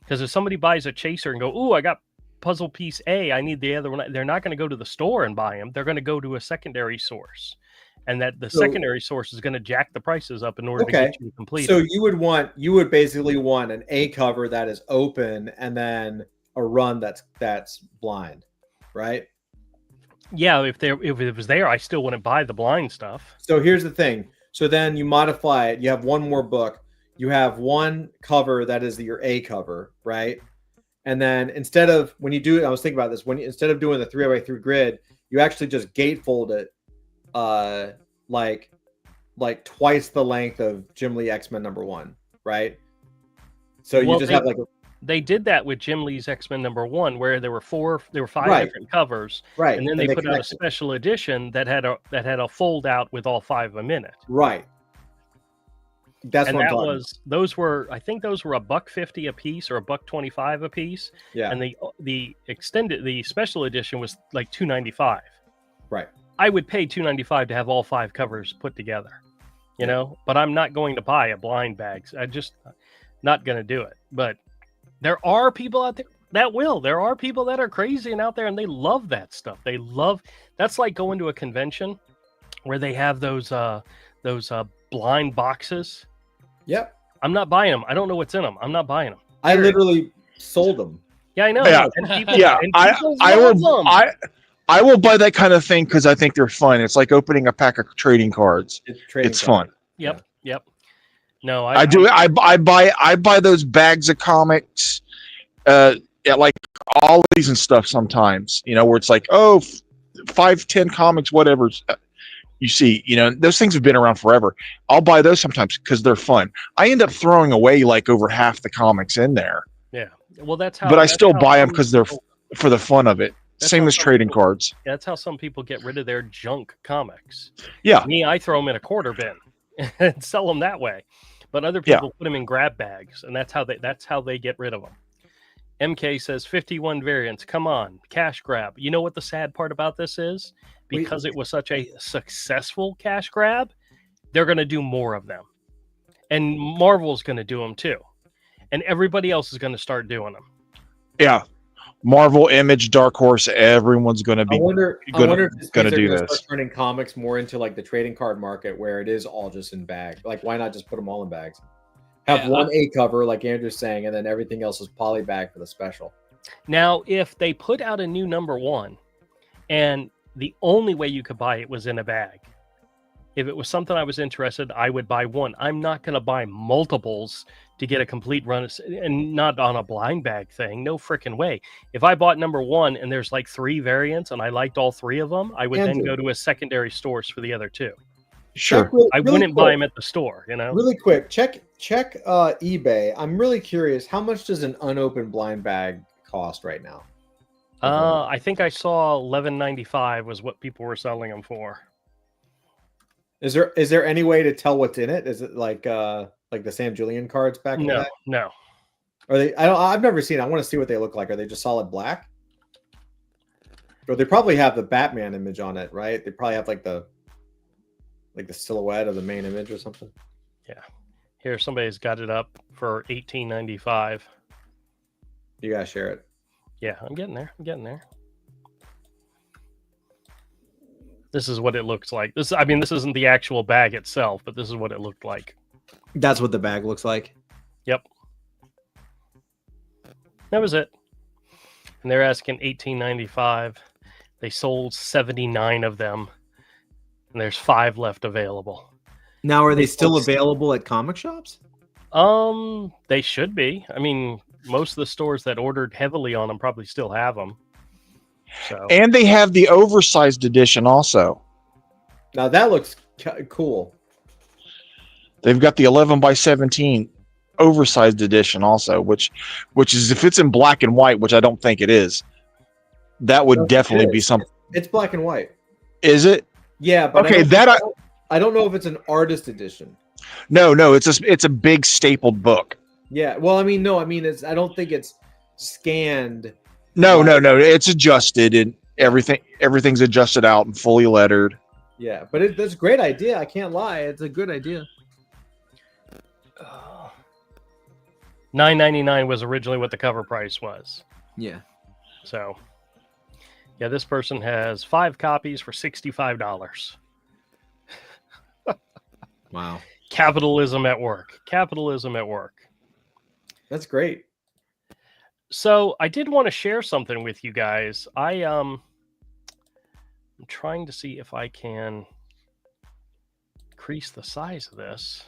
A: Because if somebody buys a chaser and go, ooh, I got puzzle piece A, I need the other one. They're not going to go to the store and buy them. They're going to go to a secondary source, and that the secondary source is going to jack the prices up in order to get you complete.
B: So you would basically want an A cover that is open, and then a run that's blind, right?
A: Yeah, if it was there, I still wouldn't buy the blind stuff.
B: So here's the thing. So then you modify it. You have one more book. You have one cover that is your A cover, right? And then instead of when you do it, I was thinking about this. Instead of doing the 3x3 grid, you actually just gatefold it, like twice the length of Jim Lee X-Men #1, right? So you just have like
A: they did that with Jim Lee's X-Men #1, where there were 5 different covers,
B: right?
A: And then they put out a special edition that had a fold out with all 5 of them in it,
B: right? That's what I'm talking about.
A: Those were $1.50 a piece or $1.25 a piece.
B: Yeah.
A: And the special edition was like $2.95.
B: Right.
A: I would pay $2.95 to have all 5 covers put together, you know, but I'm not going to buy a blind bag. I just not going to do it. But there are people out there that will. There are people that are crazy and out there, and they love that stuff. That's like going to a convention where they have those blind boxes.
B: Yep.
A: I'm not buying them. I don't know what's in them. I'm not buying them.
B: I literally sold them.
A: Yeah, I know.
C: Yeah, I will buy that kind of thing because I think they're fun. It's like opening a pack of trading cards. It's fun.
A: Yep. No,
C: I do. I buy those bags of comics, at like Ollie's and stuff sometimes. You know, where it's like 5-10 comics, whatever. You see, you know, those things have been around forever. I'll buy those sometimes because they're fun. I end up throwing away like over half the comics in there.
A: Yeah. Well, that's how.
C: But I still buy them because they're for the fun of it. Same as trading cards.
A: That's how some people get rid of their junk comics.
C: Yeah.
A: Me, I throw them in a quarter bin and sell them that way. But other people put them in grab bags, and that's how they get rid of them. MK says 51 variants. Come on, cash grab. You know what the sad part about this is? Because it was such a successful cash grab, they're going to do more of them. And Marvel's going to do them too. And everybody else is going to start doing them.
C: Yeah. Marvel, Image, Dark Horse, everyone's going to be going to do this.
B: Start turning comics more into like the trading card market where it is all just in bags. Like, why not just put them all in bags? Have one A cover, like Andrew's saying, and then everything else is poly bag for the special.
A: Now, if they put out a new #1 and the only way you could buy it was in a bag, if it was something I was interested, I would buy one. I'm not going to buy multiples to get a complete run, and not on a blind bag thing. No freaking way. If I bought #1 and there's like 3 variants and I liked all 3 of them, I would then go to a secondary source for the other 2.
C: Sure.
A: I wouldn't buy them at the store, you know.
B: Really quick, check eBay. I'm really curious. How much does an unopened blind bag cost right now?
A: I think I saw $11.95 was what people were selling them for.
B: Is there any way to tell what's in it? Is it like the Sam Julian cards back in the day?
A: No.
B: Are they? I've never seen. I want to see what they look like. Are they just solid black? Or they probably have the Batman image on it, right? They probably have like the silhouette of the main image or something.
A: Yeah. Here, somebody's got it up for $18.95.
B: You gotta share it.
A: Yeah, I'm getting there. This is what it looks like. This isn't the actual bag itself, but this is what it looked like.
B: That's what the bag looks like.
A: Yep. That was it. And they're asking $18.95. They sold 79 of them, and there's 5 left available.
B: Now, are they still available at comic shops?
A: They should be. I mean, most of the stores that ordered heavily on them probably still have them. So.
C: And they have the oversized edition also.
B: Now that looks cool.
C: They've got the 11x17 oversized edition also, which is, if it's in black and white, which I don't think it is, that would definitely be something.
B: It's black and white.
C: Is it?
B: Yeah, but
C: okay.
B: I don't know if it's an artist edition.
C: No, it's a big stapled book.
B: Yeah, well, I don't think it's scanned.
C: No, it's adjusted and everything's adjusted out and fully lettered.
B: Yeah, but that's a great idea. I can't lie, it's a good idea.
A: $9.99 was originally what the cover price was.
B: Yeah.
A: So, yeah, this person has 5 copies for $65.
B: Wow.
A: Capitalism at work. Capitalism at work.
B: That's great.
A: So I did want to share something with you guys. I'm trying to see if I can increase the size of this,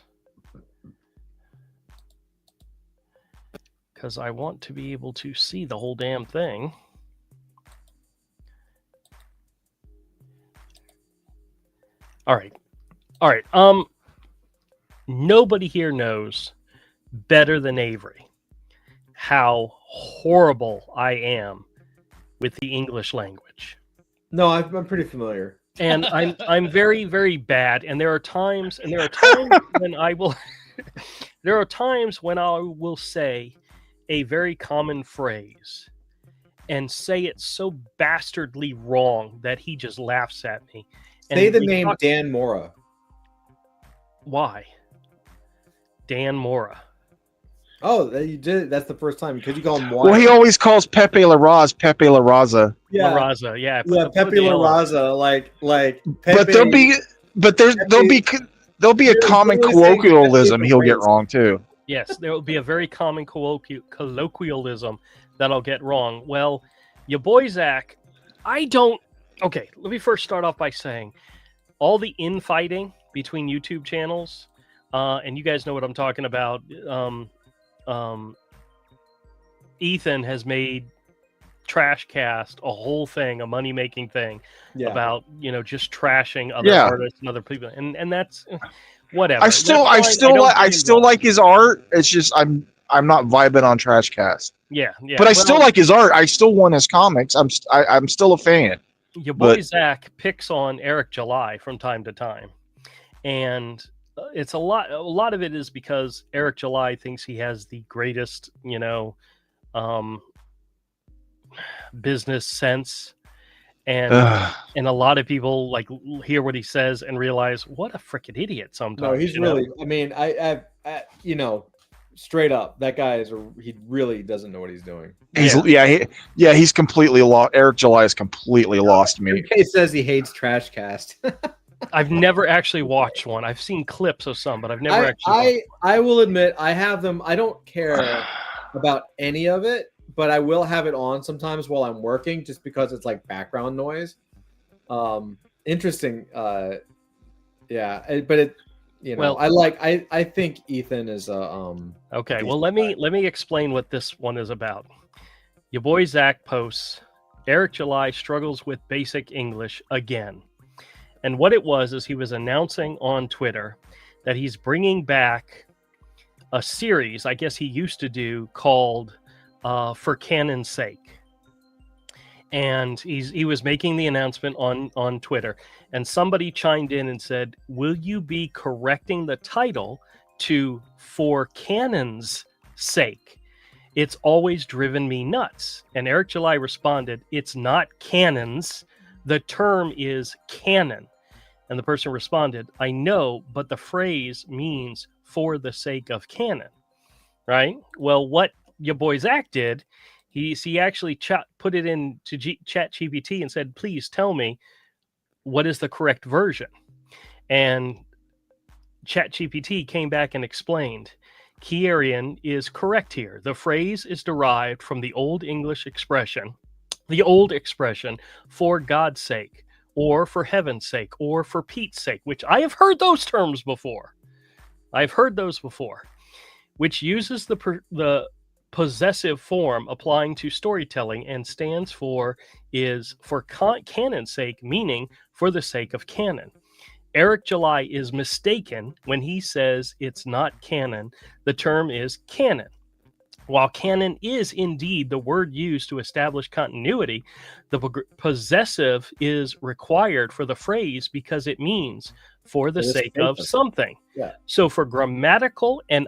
A: because I want to be able to see the whole damn thing. All right. Nobody here knows better than Avery how horrible I am with the English language.
B: No, I'm pretty familiar.
A: And I'm very, very bad. And there are times when I will there are times when I will say a very common phrase and say it so bastardly wrong that he just laughs at me.
B: Say the name Dan Mora.
A: Why? Dan Mora.
B: Oh, you did. That's the first time. Could you call him Mora?
C: Well, he always calls Pepe Larraz Pepe La Raza.
B: Yeah,
A: La Raza, yeah.
B: Pepe La Raza, like Pepe.
C: But there'll be a common colloquialism he'll get wrong too.
A: Yes, there will be a very common colloquialism that I'll get wrong. Well, your boy Zach, okay, let me first start off by saying all the infighting between YouTube channels, and you guys know what I'm talking about. Ethan has made Trashcast a whole thing, a money-making thing about, just trashing other artists and other people, and that's whatever.
C: I still like his art. It's just I'm not vibing on Trashcast.
A: Yeah.
C: But I still like his art. I still want his comics. I'm still a fan.
A: Your boy Zach picks on Eric July from time to time, and it's a lot of it is because Eric July thinks he has the greatest, business sense, and a lot of people hear what he says and realize what a freaking idiot sometimes.
B: No, he's really. I mean, I straight up, that guy he really doesn't know what he's doing.
C: He's completely lost. Eric July is completely lost me.
B: MK says he hates Trashcast.
A: I've never actually watched one. I've seen clips of some, but I've never actually.
B: I will admit I have them. I don't care about any of it, but I will have it on sometimes while I'm working, just because it's like background noise. Interesting. But it. I think Ethan is
A: okay. Well, let me explain what this one is about. Your boy Zach posts, Eric July struggles with basic English again. And what it was is he was announcing on Twitter that he's bringing back a series, I guess he used to do, called For Canon's Sake. And he was making the announcement on Twitter. And somebody chimed in and said, will you be correcting the title to For Canon's Sake? It's always driven me nuts. And Eric July responded, it's not canons. The term is canon. And the person responded, I know, but the phrase means for the sake of canon, right? Well, what your boy Zach did, he actually put it into ChatGPT and said, please tell me what is the correct version. And ChatGPT came back and explained, Kierian is correct here. The phrase is derived from the old expression, for God's sake, or for heaven's sake, or for Pete's sake, which I have heard those terms before. Which uses the possessive form applying to storytelling and stands for canon's sake, meaning for the sake of canon. Eric July is mistaken when he says it's not canon. The term is canon. While canon is indeed the word used to establish continuity, the possessive is required for the phrase because it means for the sake of something. Yeah. So for grammatical and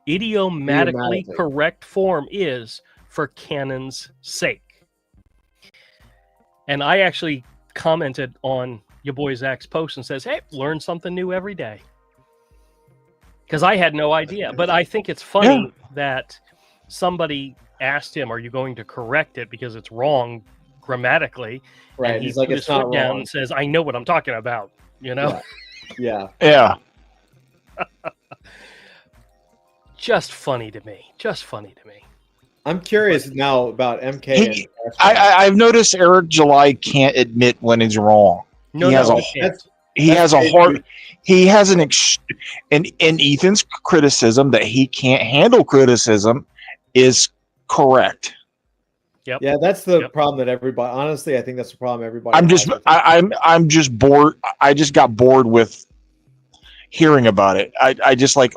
A: idiomatically correct form is for canon's sake. And I actually commented on your boy Zach's post and says, hey, learn something new every day. Because I had no idea. But I think it's funny that somebody asked him, "Are you going to correct it because it's wrong grammatically?"
B: Right.
A: And he
B: He's like,
A: put
B: it's
A: his foot
B: not
A: down
B: wrong.
A: and says, "I know what I'm talking about." You know.
B: Yeah.
A: Just funny to me.
B: I'm curious now about MK.
C: I've noticed Eric July can't admit when he's wrong.
A: No,
C: He has a hard. He has in Ethan's criticism that he can't handle criticism is correct.
A: Yep.
B: Yeah, that's the problem that everybody. Honestly, I think that's the problem everybody.
C: I'm just bored. I just got bored with hearing about it. I just like,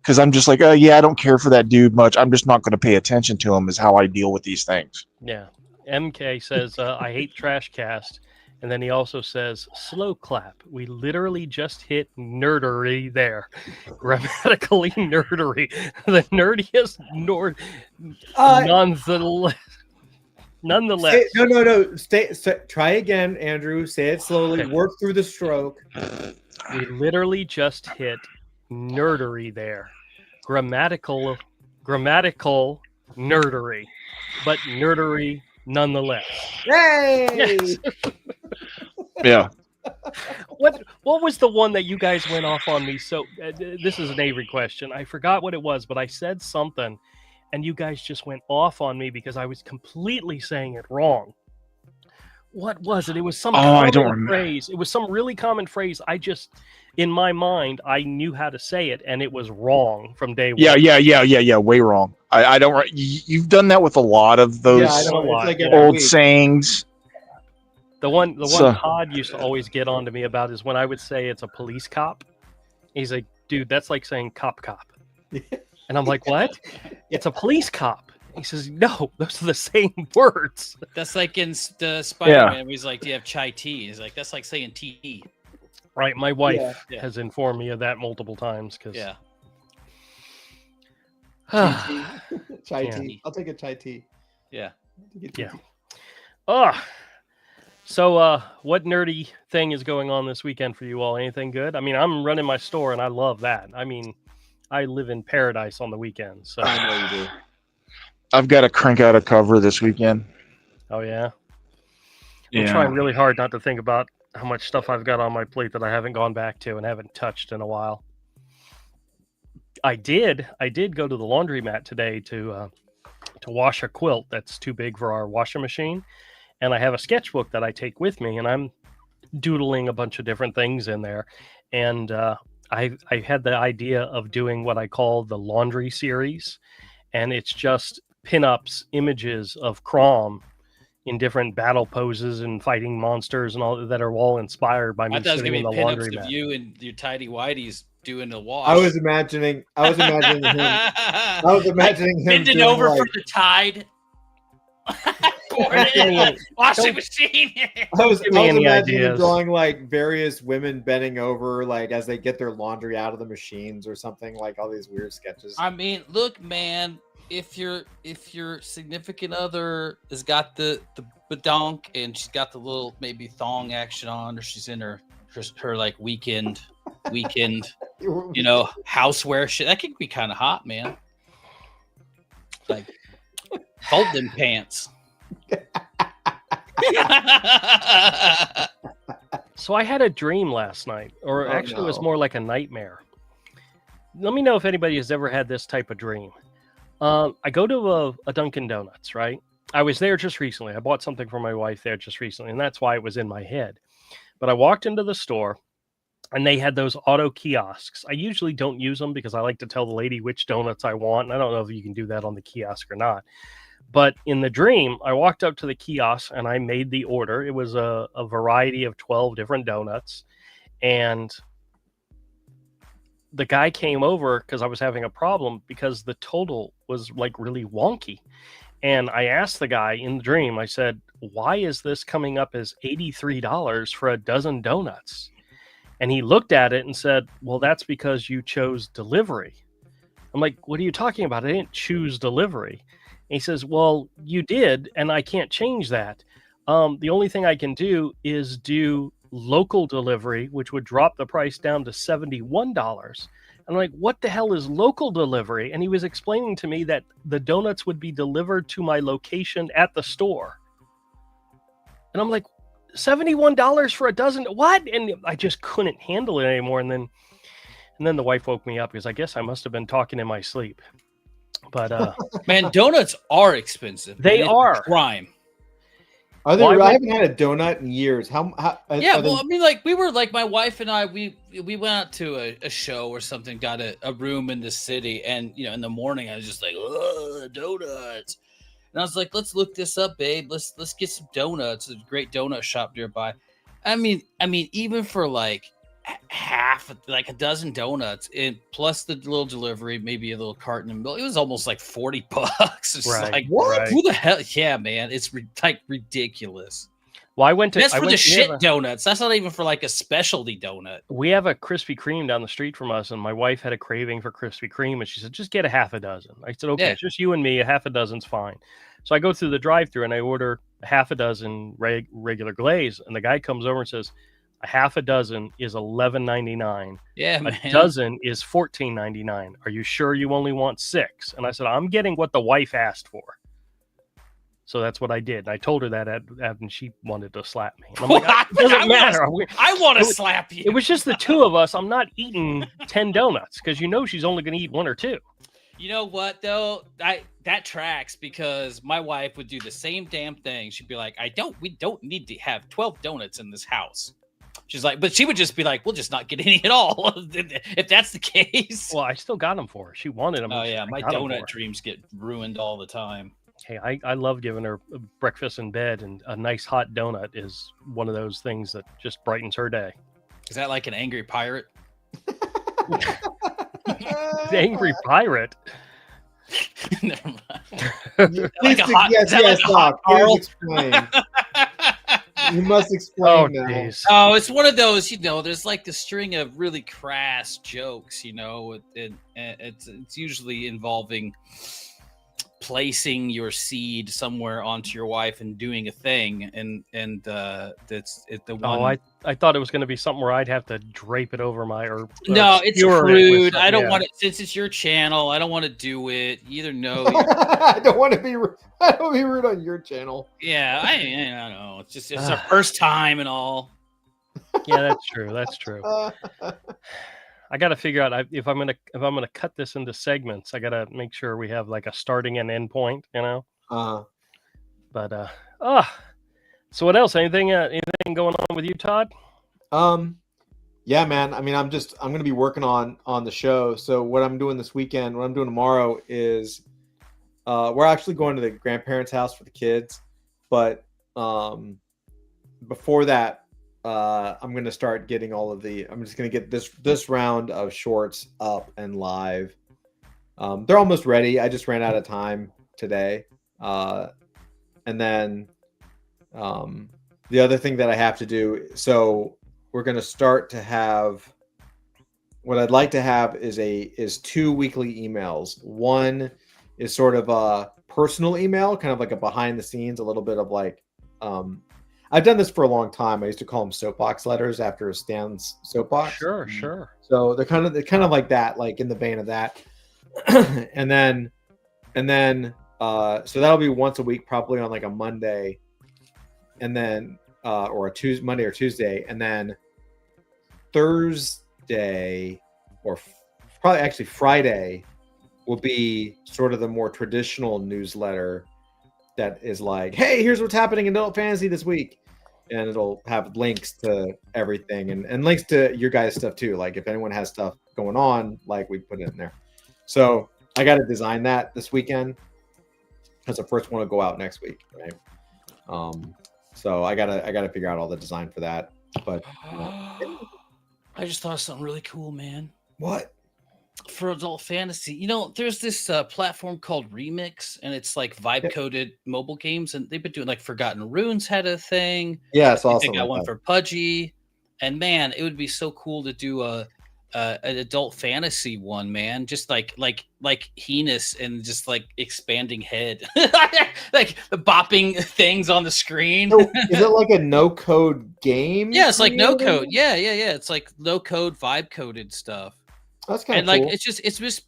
C: because I'm just like, oh yeah, I don't care for that dude much. I'm just not going to pay attention to him. Is how I deal with these things.
A: Yeah. MK says, I hate Trashcast. And then he also says, slow clap. We literally just hit nerdery there. Grammatically nerdery. The nerdiest nonetheless.
B: Try again, Andrew. Say it slowly. Okay. Work through the stroke.
A: We literally just hit nerdery there. Grammatical nerdery. But nerdery nonetheless.
B: Yay!
A: Yes.
C: Yeah.
A: What was the one that you guys went off on me? So this is an Avery question. I forgot what it was, but I said something, and you guys just went off on me because I was completely saying it wrong. What was it? It was some common phrase. It was some really common phrase. I just, in my mind, I knew how to say it, and it was wrong from day one.
C: Yeah. Way wrong. I don't. You've done that with a lot of those old sayings.
A: The one Todd used to always get on to me about is when I would say it's a police cop. He's like, dude, that's like saying cop. And I'm like, what? It's a police cop. He says, no, those are the same words.
D: That's like in the Spider-Man. Where he's like, do you have chai tea? He's like, that's like saying tea.
A: Right. My wife has informed me of that multiple times.
B: Chai tea. I'll take a chai tea.
D: Yeah.
A: So, what nerdy thing is going on this weekend for you all? Anything good? I mean, I'm running my store, and I love that. I mean, I live in paradise on the weekends. So
B: I know you do.
C: I've got to crank out a cover this weekend.
A: Oh yeah. I'm trying really hard not to think about how much stuff I've got on my plate that I haven't gone back to and haven't touched in a while. I did go to the laundromat today to wash a quilt that's too big for our washing machine. And I have a sketchbook that I take with me, and I'm doodling a bunch of different things in there. And I had the idea of doing what I call the laundry series. And it's just pinups, images of Crom in different battle poses and fighting monsters and all that are all inspired by me sitting in the laundromat.
D: Of you and your tidy whities doing the wash.
B: I was imagining him
D: bending over for the Tide. Washing machine.
B: I was imagining drawing like various women bending over like as they get their laundry out of the machines or something, like all these weird sketches.
D: I mean, look, man, if your significant other has got the badonk and she's got the little maybe thong action on, or she's in her like weekend housewear shit, that could be kind of hot, man. Like fold them pants.
A: So I had a dream last night, or it was more like a nightmare. Let me know if anybody has ever had this type of dream. I go to a Dunkin' Donuts, right? I was there just recently. I bought something for my wife there just recently, and that's why it was in my head. But I walked into the store, and they had those auto kiosks. I usually don't use them because I like to tell the lady which donuts I want, and I don't know if you can do that on the kiosk or not. But in the dream, I walked up to the kiosk and I made the order. It was a variety of 12 different donuts. And the guy came over because I was having a problem because the total was like really wonky. And I asked the guy in the dream, I said, why is this coming up as $83 for a dozen donuts? And he looked at it and said, well, that's because you chose delivery. I'm like, what are you talking about? I didn't choose delivery. And he says, well, you did, and I can't change that. The only thing I can do is do local delivery, which would drop the price down to $71. I'm like, what the hell is local delivery? And he was explaining to me that the donuts would be delivered to my location at the store. And I'm like, $71 for a dozen? What? And I just couldn't handle it anymore. And then the wife woke me up because I guess I must have been talking in my sleep. But
D: man, donuts are expensive.
A: They are
D: crime.
B: Are they? I haven't had a donut in years. How
D: yeah, well, I mean, like we were like my wife and I, we went out to a show or something, got a room in the city, and in the morning I was just like, donuts. And I was like, let's look this up, babe. Let's get some donuts. There's a great donut shop nearby. I mean, even for like like a dozen donuts and plus the little delivery, maybe a little carton of milk, it was almost like $40. It's
A: right.
D: like,
B: what?
A: Right.
D: Who the hell? Yeah, man, it's like ridiculous.
A: Well, I went to.
D: That's for the shit donuts. That's not even for like a specialty donut.
A: We have a Krispy Kreme down the street from us, and my wife had a craving for Krispy Kreme, and she said, "Just get a half a dozen." I said, "Okay, it's just you and me. A half a dozen's fine." So I go through the drive-thru and I order a half a dozen regular glaze, and the guy comes over and says, "A half a dozen is $11.99.
D: Yeah, man.
A: A dozen is $14.99. Are you sure you only want 6?" And I said, "I'm getting what the wife asked for." So that's what I did. And I told her that, and she wanted to slap me. And I'm like, it doesn't matter.
D: I want to slap you.
A: It was just the two of us. I'm not eating 10 donuts because she's only going to eat 1 or 2.
D: You know what though? That tracks because my wife would do the same damn thing. She'd be like, we don't need to have 12 donuts in this house. She's like, but she would just be like, we'll just not get any at all if that's the case.
A: Well, I still got them for her. She wanted them.
D: Oh yeah, my donut dreams get ruined all the time.
A: Hey, I love giving her breakfast in bed, and a nice hot donut is one of those things that just brightens her day.
D: Is that like an angry pirate?
A: The angry pirate.
D: Never mind.
B: Yes, Doc. Please explain. You must explain now.
A: Geez.
D: Oh, it's one of those, there's like a string of really crass jokes, and it's usually involving placing your seed somewhere onto your wife and doing a thing, and that's the one.
A: Oh, I thought it was going to be something where I'd have to drape it over
D: no, it's crude. I don't want it, since it's your channel. I don't want to do it. You either know.
B: I don't want to be rude on your channel.
D: Yeah, I don't know. It's our first time and all.
A: Yeah, that's true. That's true. I got to figure out if I'm gonna cut this into segments. I got to make sure we have like a starting and end point, But so what else? Anything going on with you, Todd?
B: Yeah, man. I mean, I'm gonna be working on the show. So what I'm doing this weekend, what I'm doing tomorrow is, we're actually going to the grandparents' house for the kids. But before that, I'm going to start getting I'm just going to get this round of shorts up and live. They're almost ready. I just ran out of time today. And then the other thing that I have to do, so we're going to start to have, what I'd like to have is 2 weekly emails. One is sort of a personal email, kind of like a behind the scenes, a little bit of like, I've done this for a long time. I used to call them soapbox letters after Stan's soapbox.
A: Sure.
B: So they're kind of like that, like in the vein of that. and then, so that'll be once a week, probably on like a Monday, and then, or a Tuesday, Monday or Tuesday, and then Thursday, or probably actually Friday, will be sort of the more traditional newsletter that is like, hey, here's what's happening in adult fantasy this week. And it'll have links to everything and links to your guys' stuff too. Like if anyone has stuff going on, like we put it in there. So I got to design that this weekend because the first one will go out next week. Right. So I gotta figure out all the design for that. But
D: I just thought of something really cool, man.
B: What?
D: For adult fantasy, there's this platform called Remix, and it's like vibe coded mobile games, and they've been doing like Forgotten Runes had a thing.
B: Yeah, it's awesome.
D: They got one for Pudgy, and man, it would be so cool to do an adult fantasy one, man. Just like heinous and just like expanding head, like the bopping things on the screen.
B: So is it like a no code game?
D: Yeah, it's like no code. Yeah. It's like no code vibe coded stuff.
B: That's kind of
D: like
B: cool.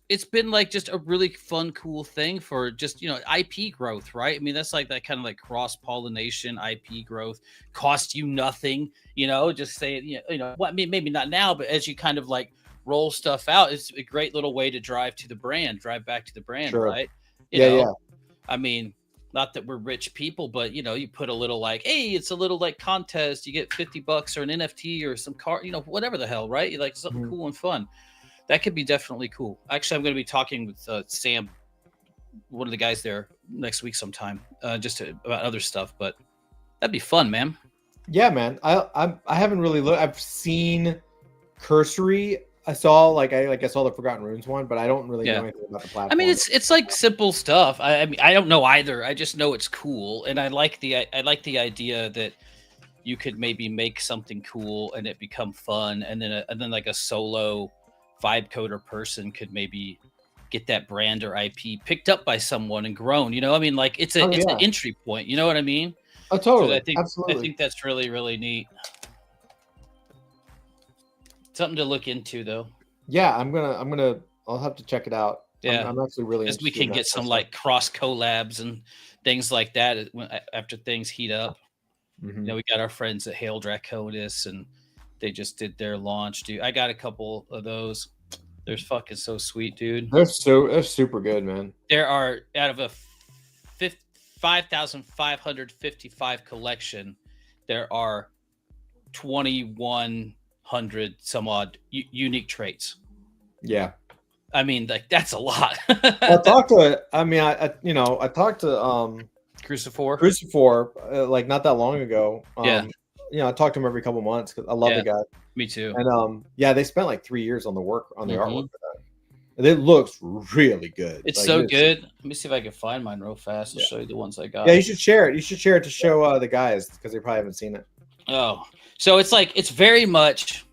D: it's been like just a really fun, cool thing for just IP growth, right? I mean, that's like that kind of like cross pollination IP growth. Cost you nothing, just say it, what I mean, maybe not now, but as you kind of like roll stuff out, it's a great little way to drive back to the brand,
B: Sure.
D: right?
B: Yeah.
D: I mean, not that we're rich people, but you put a little like, hey, it's a little like contest, you get $50 or an NFT or some car, whatever the hell, right? You like something cool and fun. That could be definitely cool. Actually, I'm going to be talking with Sam, one of the guys there, next week sometime, about other stuff. But that'd be fun, man.
B: Yeah, man. I haven't really looked. I've seen Cursory. I saw I saw the Forgotten Runes one, but I don't really know anything about the platform.
D: I mean, it's like simple stuff. I mean, I don't know either. I just know it's cool, and I like the idea that you could maybe make something cool and it become fun, and then like a solo vibe coder person could maybe get that brand or IP picked up by someone and grown. I mean, like it's an entry point. You know what I mean?
B: Oh, totally.
D: So
B: Absolutely.
D: I think that's really, really neat. Something to look into, though.
B: Yeah, I'll have to check it out.
D: Yeah,
B: I'm actually really
D: interested. We can get some like cross collabs and things like that after things heat up.
B: Mm-hmm.
D: We got our friends at Hail Draconis, and they just did their launch, dude. I got a couple of those. They're fucking so sweet, dude.
B: They're super good, man.
D: There are out of a 5,555 collection, there are 2,100 some odd unique traits.
B: Yeah,
D: I mean, like that's a lot.
B: I talked to Crucifor like not that long ago. I talk to him every couple months because I love the guy.
D: Me too.
B: And they spent like 3 years on the artwork for that. And it looks really good.
D: It's so good. Let me see if I can find mine real fast. I'll show you the ones I got.
B: Yeah, you should share it. You should share it to show the guys because they probably haven't seen it.
D: Oh, so it's very much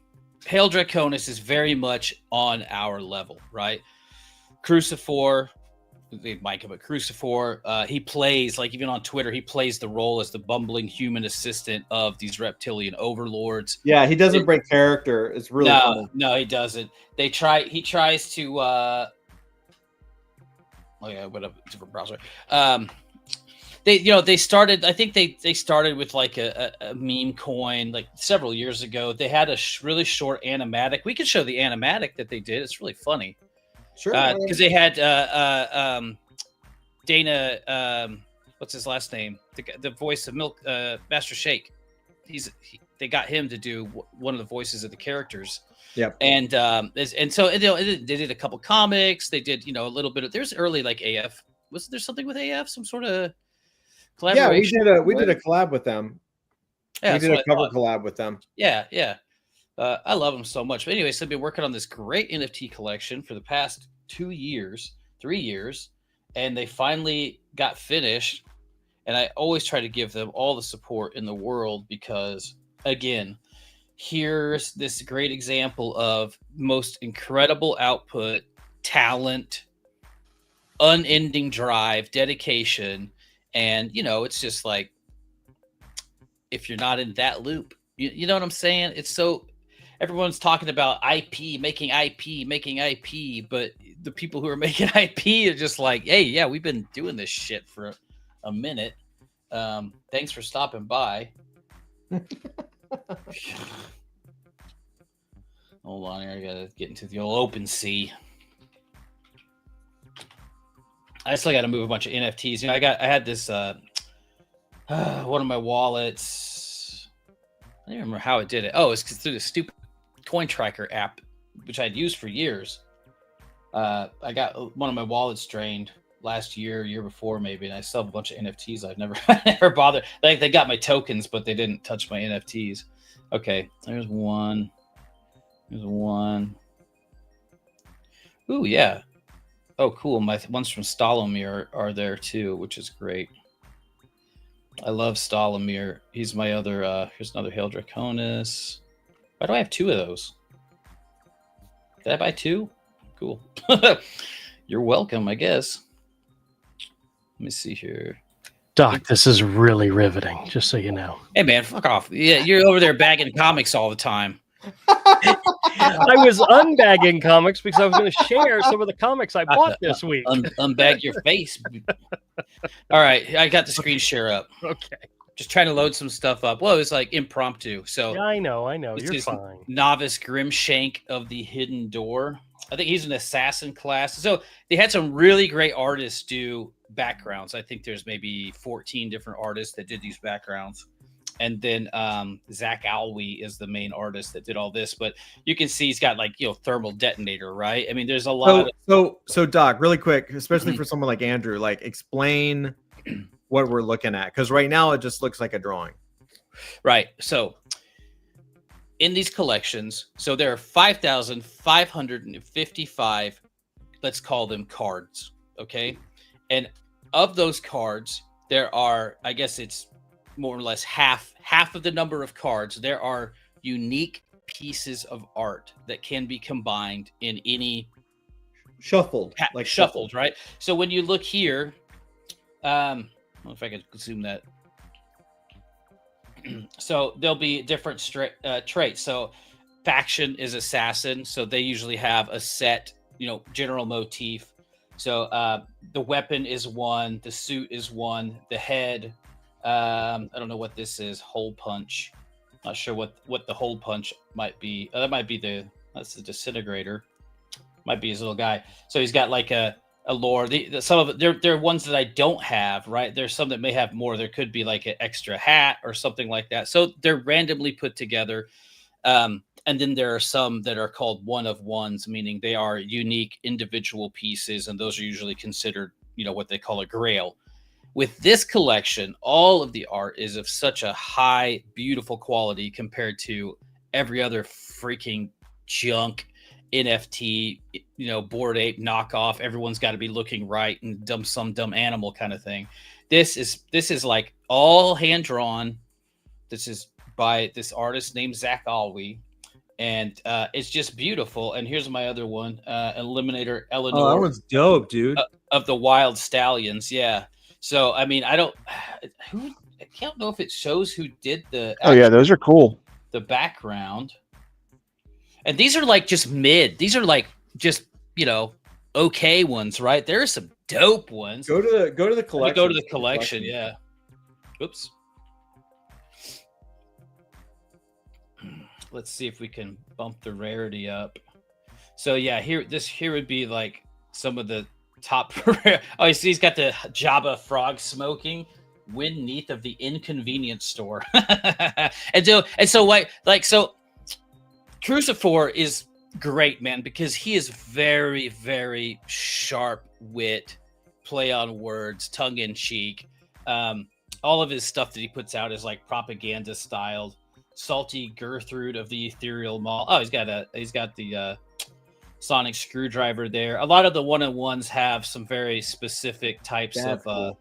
D: Hail Draconis is very much on our level, right? Crucifor, Micah, but Crucifor, he plays, like even on Twitter, he plays the role as the bumbling human assistant of these reptilian overlords.
B: Yeah, he doesn't break character. It's really funny.
D: No, he doesn't. He tries to what a different browser. They started, I think they started with like a meme coin like several years ago. They had a really short animatic. We can show the animatic that they did. It's really funny.
B: Sure.
D: Because they had Dana, what's his last name? The voice of Master Shake. They got him to do one of the voices of the characters.
B: Yeah.
D: And so they did a couple comics. They did a little bit of. There's early like AF. Was there something with AF? Some sort of collaboration?
B: Yeah, we did a collab with them.
D: Yeah,
B: we did a cover collab with them.
D: Yeah. I love them so much. But anyway, so I've been working on this great NFT collection for the past 3 years, and they finally got finished. And I always try to give them all the support in the world because, again, here's this great example of most incredible output, talent, unending drive, dedication. And, it's just like, if you're not in that loop, you know what I'm saying? It's so... Everyone's talking about making IP, but the people who are making IP are just like, hey, yeah, we've been doing this shit for a minute. Thanks for stopping by. Hold on here. I gotta get into the old open sea. I still got to move a bunch of NFTs. I had this one of my wallets. I don't even remember how it did it. Oh, it's through the stupid coin tracker app, which I'd used for years. I got one of my wallets drained last year before maybe, and I still have a bunch of NFTs. I've never bothered. Like they got my tokens, but they didn't touch my NFTs. Okay, there's one. Ooh, yeah. Oh, cool. My ones from Stalomir are there too, which is great. I love Stalomir. He's my other. Here's another Hail Draconis. Why do I have 2 of those? Did I buy 2? Cool. You're welcome, I guess. Let me see here.
A: Doc, this is really riveting, just so you know.
D: Hey, man, fuck off. Yeah, you're over there bagging comics all the time.
A: I was unbagging comics because I was going to share some of the comics I bought this week.
D: Unbag your face. All right, I got the screen share up.
A: Okay.
D: Just trying to load some stuff up. Well, it was like impromptu. So
A: yeah, I know.
D: This
A: You're
D: is
A: fine.
D: Novice Grimshank of the Hidden Door. I think he's an assassin class. So they had some really great artists do backgrounds. I think there's maybe 14 different artists that did these backgrounds. And then Zach Alwey is the main artist that did all this. But you can see he's got like, thermal detonator, right? I mean, there's a lot.
B: So Doc, really quick, especially for someone like Andrew, like explain what we're looking at. Because right now it just looks like a drawing.
D: Right. So in these collections, so there are 5,555, let's call them cards. Okay. And of those cards, there are, I guess it's more or less half of the number of cards. There are unique pieces of art that can be combined in any
B: shuffled,
D: right? So when you look here, I don't know if I could zoom that. So there'll be different traits. So faction is assassin, so they usually have a set, general motif. So the weapon is one, the suit is one, the head. I don't know what this is. Hole punch. Not sure what the hole punch might be. That might be that's the disintegrator. Might be his little guy. So he's got like a lore. Some of it, there are ones that I don't have, right? There's some that may have more. There could be like an extra hat or something like that. So they're randomly put together. And then there are some that are called one of ones, meaning they are unique individual pieces. And those are usually considered, what they call a grail. With this collection, all of the art is of such a high, beautiful quality compared to every other freaking junk NFT, Bored Ape knockoff. Everyone's got to be looking right and some dumb animal kind of thing. This is like all hand drawn. This is by this artist named Zach Alwey, and it's just beautiful. And here's my other one, Eliminator Eleanor.
B: Oh, that one's dope, dude.
D: Of the Wild Stallions, yeah. So I mean, I don't know if it shows who did the.
C: Oh yeah, those are cool.
D: The background. And these are like just mid. These are like just, okay ones, right? There are some dope ones.
B: Go to the collection.
D: Go to the collection, yeah. Oops. Let's see if we can bump the rarity up. So yeah, here would be like some of the top. Oh, you see, he's got the Jabba frog smoking. Win Neath of the Inconvenience Store. So Crucifor is great, man, because he is very, very sharp wit, play on words, tongue in cheek. All of his stuff that he puts out is like propaganda styled. Salty Gertrude of the Ethereal Mall. Oh, he's got the sonic screwdriver there. A lot of the one-on-ones have some very specific types of cool.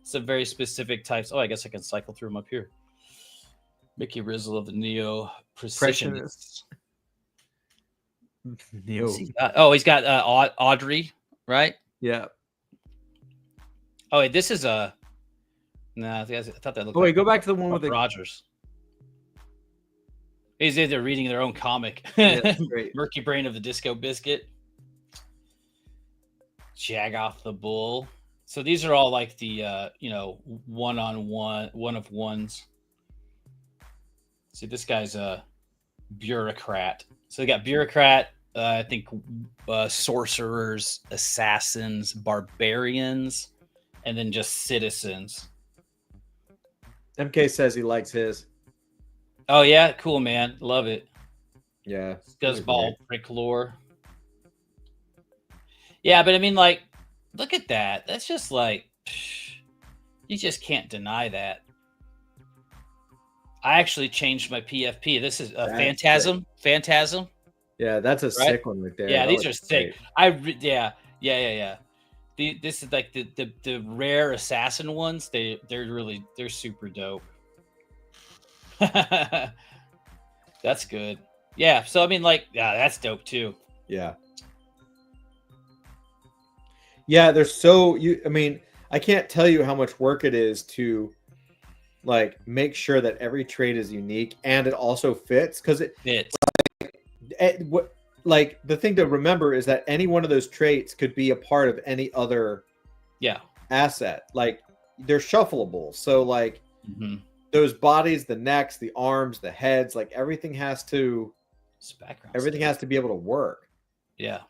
D: Some very specific types. Oh, I guess I can cycle through them up here. Mickey Rizzle of the Neo Precisionists.
B: Neo.
D: He's got Audrey, right?
B: Yeah.
D: Oh, wait, this is a. Nah, I thought that looked.
B: Oh, wait, go back to the one with the
D: Rogers. He's either reading their own comic.
B: Yeah, that's great.
D: Murky Brain of the Disco Biscuit. Jagoff the Bull. So these are all like the one-on-one, one of ones. See, this guy's a bureaucrat. So they got bureaucrat, I think sorcerers, assassins, barbarians, and then just citizens.
B: MK says he likes his.
D: Oh yeah, cool, man. Love it.
B: Yeah.
D: Scuzzball prick lore. Yeah, but I mean, like, look at that. That's just like, you just can't deny that. I actually changed my PFP. This is a Phantasm. Great. Phantasm.
B: Yeah, that's a sick one right there.
D: Yeah, these are sick. Great. Yeah. This is like the rare assassin ones. They're super dope. That's good. Yeah. So I mean, like, that's dope too.
B: Yeah. Yeah, they're so I mean, I can't tell you how much work it is to like make sure that every trade is unique and it also fits because it
D: fits.
B: Like the thing to remember is that any one of those traits could be a part of any other asset. Like they're shuffleable. So like those bodies, the necks, the arms, the heads, like everything has to be able to work.
D: Yeah.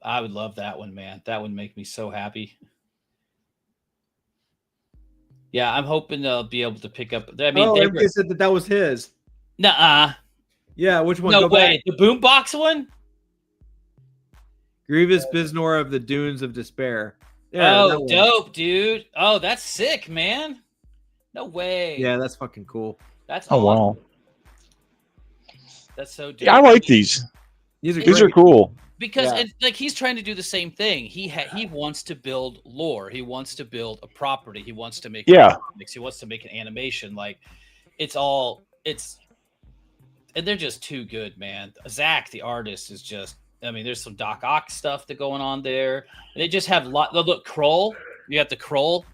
D: I would love that one, man. That would make me so happy. Yeah, I'm hoping they'll be able to pick up. I mean,
B: they said that was his.
D: Nuh-uh.
B: Yeah, which one?
D: No way. The boombox one?
B: Grievous Biznor of the Dunes of Despair.
D: Yeah, dope, dude. Oh, that's sick, man. No way.
B: Yeah, that's fucking cool.
D: That's
C: awesome. Wow.
D: That's so dope.
C: Yeah, I like these. These are cool.
D: Because like he's trying to do the same thing. He wants to build lore. He wants to build a property. He wants to make comics. He wants to make an animation. Like and they're just too good, man. Zach, the artist, is just. I mean, there's some Doc Ock stuff that going on there. And they just have look, Kroll. You got the Kroll.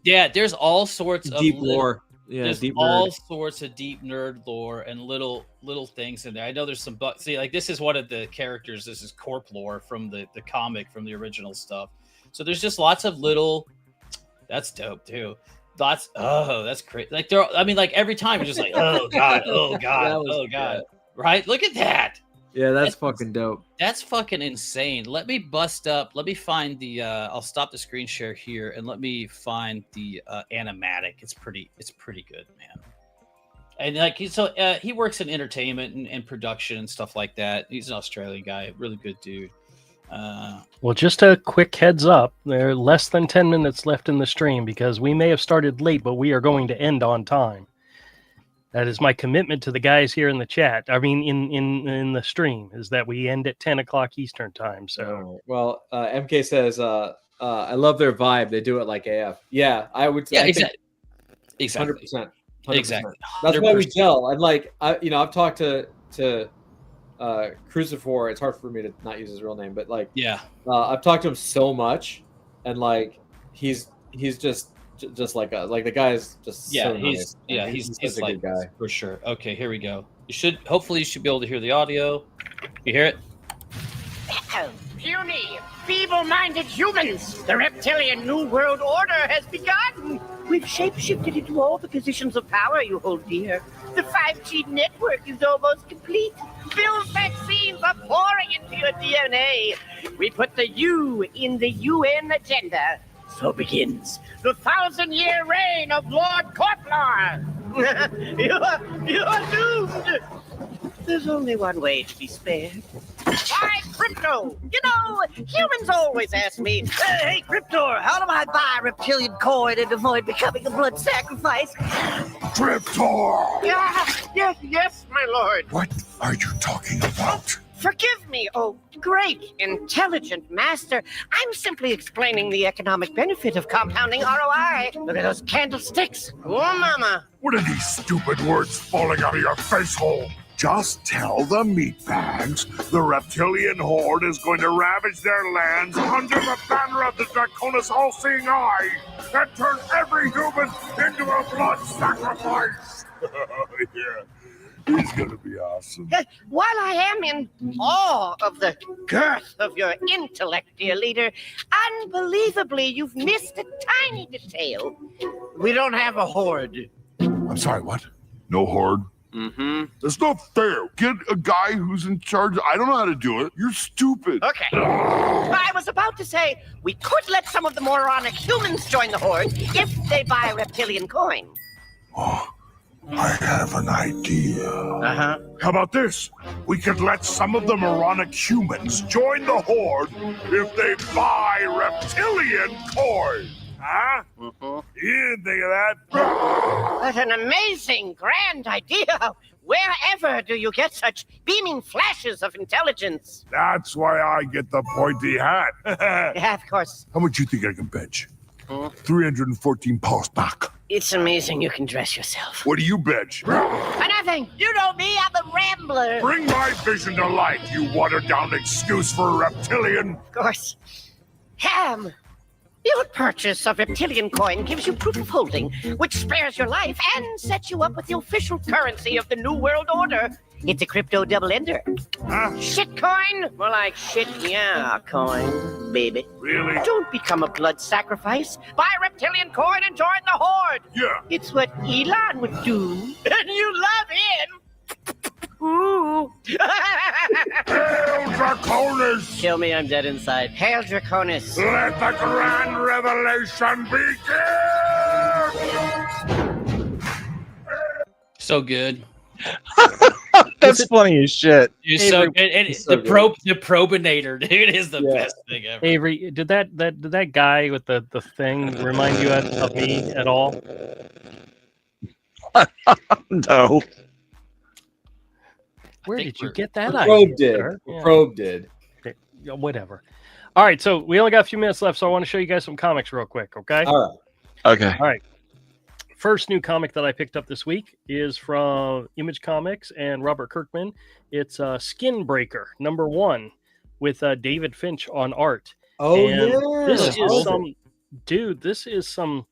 D: Yeah, there's all sorts of
B: deep lore. Yeah,
D: there's
B: deep
D: all
B: nerd.
D: sorts of deep nerd lore and little things in there. I know there's some see, like this is one of the characters. This is Corp lore from the comic, from the original stuff. So there's just lots of little. That's dope too. That's great. Like like every time you're just like, oh god, oh god, oh god. Right? Look at that.
B: Yeah, that's fucking dope.
D: That's fucking insane. Let me find the I'll stop the screen share here and let me find the animatic. It's pretty good, man. And like he works in entertainment and production and stuff like that. He's an Australian guy, really good dude.
A: Well, just a quick heads up. There are less than 10 minutes left in the stream because we may have started late, but we are going to end on time. That is my commitment to the guys here in the chat. I mean, in the stream, is that we end at 10 o'clock Eastern time. So,
B: well, MK says, I love their vibe. They do it like AF. Yeah, I would say.
D: Yeah, exactly.
B: 100%.
D: Exactly.
B: That's why we gel. And like, I've talked to Crucifor. It's hard for me to not use his real name, but like, I've talked to him so much, and like, he's just like us. Like the guy is just so nice.
D: He's
B: such a
D: like
B: good guy
D: for sure. Okay, here we go. Hopefully you should be able to hear the audio. You hear it?
E: Puny, feeble-minded humans! The reptilian New World Order has begun! We've shape-shifted into all the positions of power you hold dear. The 5G network is almost complete. Bill's vaccines are pouring into your DNA. We put the U in the UN agenda. So begins the 1,000-year reign of Lord Corplar. You're doomed. There's only one way to be spared. Why, Crypto? You know, humans always ask me, hey, Cryptor, how do I buy reptilian coin and avoid becoming a blood sacrifice?
F: Cryptor!
E: Yes, my lord.
F: What are you talking about?
E: Forgive me, oh great, intelligent master. I'm simply explaining the economic benefit of compounding ROI. Look at those candlesticks. Oh, mama.
F: What are these stupid words falling out of your face hole? Just tell the meatbags the reptilian horde is going to ravage their lands under the banner of the Draconis All-Seeing Eye and turn every human into a blood sacrifice. Yeah. He's gonna be awesome.
E: While I am in awe of the girth of your intellect, dear leader, unbelievably, you've missed a tiny detail. We don't have a horde.
F: I'm sorry, what? No horde?
E: Mm-hmm.
F: That's not fair. Get a guy who's in charge. I don't know how to do it. You're stupid.
E: Okay. I was about to say, we could let some of the moronic humans join the horde if they buy a reptilian coin.
F: Oh. I have an idea.
E: Uh-huh.
F: How about this? We could let some of the moronic humans join the horde if they buy reptilian coin. Huh?
E: Mm-hmm.
F: You didn't think of that?
E: What an amazing, grand idea. Wherever do you get such beaming flashes of intelligence?
F: That's why I get the pointy hat.
E: Yeah, of course.
F: How much do you think I can bench? 314 pounds back.
E: It's amazing you can dress yourself.
F: What do you bench?
E: Nothing. You know me, I'm a rambler.
F: Bring my vision to life, you watered-down excuse for a reptilian.
E: Of course. Ham, Your purchase of Reptilian coin gives you proof of holding, which spares your life and sets you up with the official currency of the New World Order. It's a crypto double-ender. Shit coin? More like shit yeah coin, baby.
F: Really?
E: Don't become a blood sacrifice. Buy Reptilian coin and join the Horde.
F: Yeah.
E: It's what Elon would do. And you love him. Ooh.
F: Hail Draconis!
E: Kill me, I'm dead inside. Hail Draconis.
F: Let the grand revelation begin!
D: So good.
C: That's funny as shit.
D: It's so good. And
B: It's so
D: the probinator, dude, is the best thing ever.
A: Avery, did that guy with the thing remind you of me at all?
C: No.
A: Where
D: think
A: did you
D: we're-
A: get that
B: Probe
A: idea?
B: did.
A: sir? Yeah.
B: Probe did.
A: Yeah, whatever. All right, so we only got a few minutes left, so I want to show you guys some comics real quick, okay?
B: All
C: Okay.
A: First new comic that I picked up this week is from Image Comics and Robert Kirkman. It's Skin Breaker #1 with David Finch on art.
B: Oh,
A: And
B: yeah.
A: This
B: Oh,
A: is some dude. This is some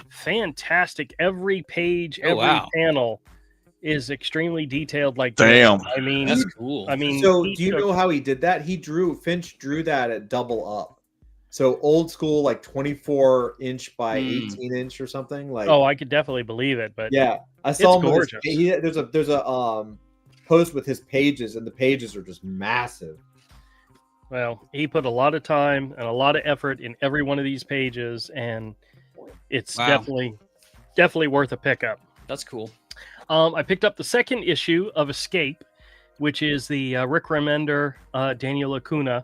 A: fantastic. Every page, every
D: wow.
A: panel is extremely detailed. Like
C: Damn.
A: this. I mean,
D: That's cool.
A: I mean.
B: So,
A: he
B: do you
A: took-
B: know how he did that? Finch drew that at double up. So old school, like 24-inch by 18-inch or something. Like,
A: Oh, I could definitely believe it, but
B: yeah, I saw
A: it's
B: him. With
A: gorgeous.
B: there's a post with his pages, and the pages are just massive.
A: Well, he put a lot of time and a lot of effort in every one of these pages, and it's
D: Wow.
A: definitely worth a pickup.
D: That's cool.
A: I picked up the second issue of Escape, which is the Rick Remender, Daniel Acuna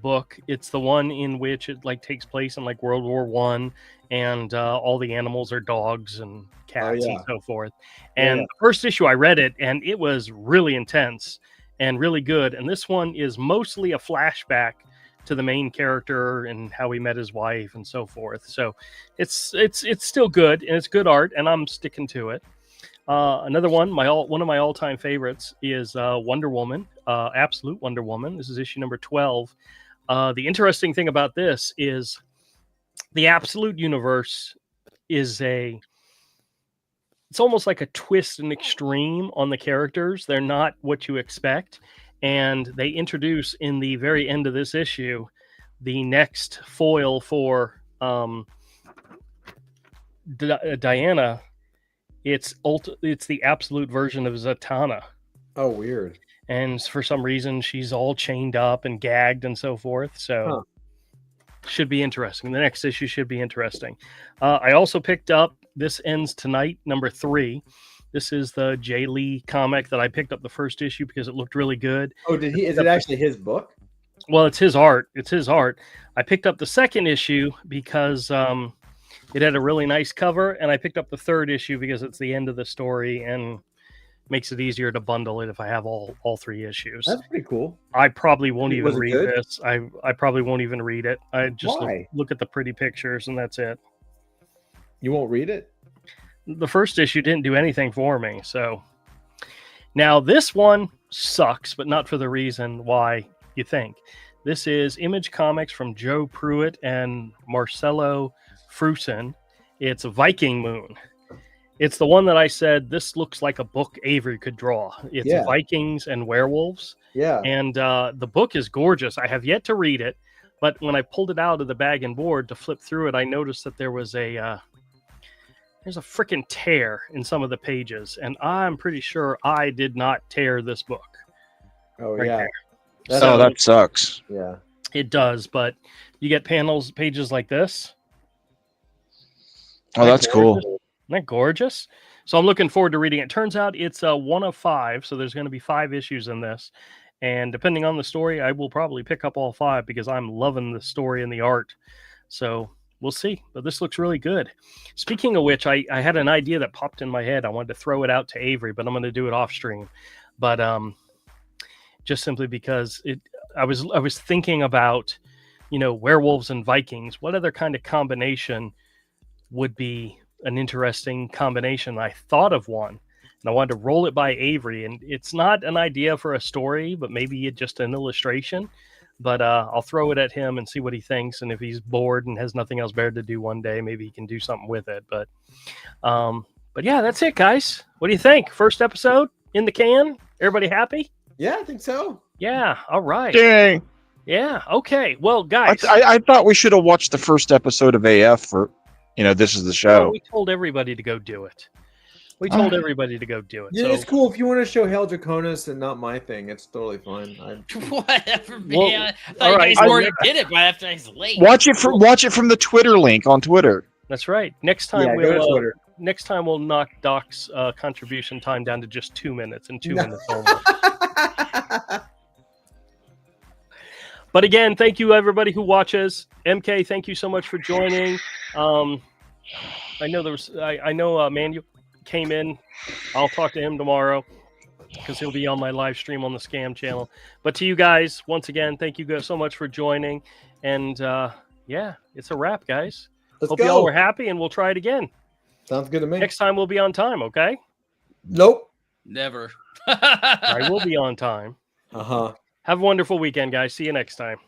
A: book. It's the one in which it like takes place in like World War I, and all the animals are dogs and cats and so forth. And the first issue, I read it, and it was really intense and really good. And this one is mostly a flashback to the main character and how he met his wife and so forth. So it's still good, and it's good art, and I'm sticking to it. Another one, one of my all-time favorites is Wonder Woman, Absolute Wonder Woman. This is issue number 12. The interesting thing about this is the Absolute universe is it's almost like a twist and extreme on the characters. They're not what you expect. And they introduce in the very end of this issue the next foil for Diana. It's the absolute version of Zatanna.
B: Oh, weird.
A: And for some reason, she's all chained up and gagged and so forth. So should be interesting. The next issue should be interesting. I also picked up This Ends Tonight, number 3. This is the Jay Lee comic that I picked up the first issue because it looked really good.
B: Oh, is it actually his book?
A: Well, it's his art. It's his art. I picked up the second issue because it had a really nice cover, and I picked up the third issue because it's the end of the story and makes it easier to bundle it if I have all 3 issues.
B: That's pretty cool.
A: I probably won't even
B: Was it
A: read
B: good?
A: this. I probably won't even read it. I just
B: Why?
A: look at the pretty pictures, and that's it.
B: You won't read it?
A: The first issue didn't do anything for me. So now this one sucks, but not for the reason why you think. This is Image Comics from Joe Pruitt and Marcelo Frusin. It's Viking Moon. It's the one that I said, this looks like a book Avery could draw. It's Vikings and werewolves.
B: Yeah.
A: And the book is gorgeous. I have yet to read it, but when I pulled it out of the bag and board to flip through it, I noticed that there was there's a freaking tear in some of the pages, and I'm pretty sure I did not tear this book.
B: Oh,
A: right
B: yeah.
A: there.
C: Oh, that sucks.
B: Yeah.
A: It does, but you get pages like this.
C: Oh, that's cool.
A: Isn't that gorgeous? So I'm looking forward to reading it. Turns out it's one of 5, so there's going to be 5 issues in this. And depending on the story, I will probably pick up all 5 because I'm loving the story and the art. So we'll see. But this looks really good. Speaking of which, I had an idea that popped in my head. I wanted to throw it out to Avery, but I'm going to do it off stream. But just simply because I was thinking about, werewolves and Vikings. What other kind of combination would be an interesting combination? I thought of one, and I wanted to roll it by Avery. And it's not an idea for a story, but maybe just an illustration. But I'll throw it at him and see what he thinks. And if he's bored and has nothing else better to do one day, maybe he can do something with it. But yeah, that's it, guys. What do you think? First episode in the can? Everybody happy?
B: Yeah, I think so.
A: Yeah. All right.
C: Dang.
A: Yeah. Okay. Well, guys,
C: I thought we should have watched the first episode of AF for, This Is the Show.
A: we told everybody to go do it. We told everybody to go do it.
B: Yeah,
A: so,
B: it's cool if you want to show Hell Draconis and not my thing. It's totally fine.
D: Whatever, man.
A: Well,
D: I thought
A: all
D: you
A: right.
D: guys already did it, but after I was late.
C: Watch it from the Twitter link on Twitter.
A: That's right. Next time
B: Yeah, go to
A: we'll
B: Twitter.
A: next time we'll knock Doc's contribution time down to just 2 minutes and 2 minutes only. But again, thank you everybody who watches. MK, thank you so much for joining. I know Manuel came in. I'll talk to him tomorrow because he'll be on my live stream on the Scam channel. But to you guys, once again, thank you guys so much for joining. And yeah, it's a wrap, guys. Hope you all were happy, and we'll try it again.
B: Sounds good to me.
A: Next time we'll be on time, okay?
B: Nope.
D: Never.
A: I will be on time.
B: Uh-huh.
A: Have a wonderful weekend, guys. See you next time.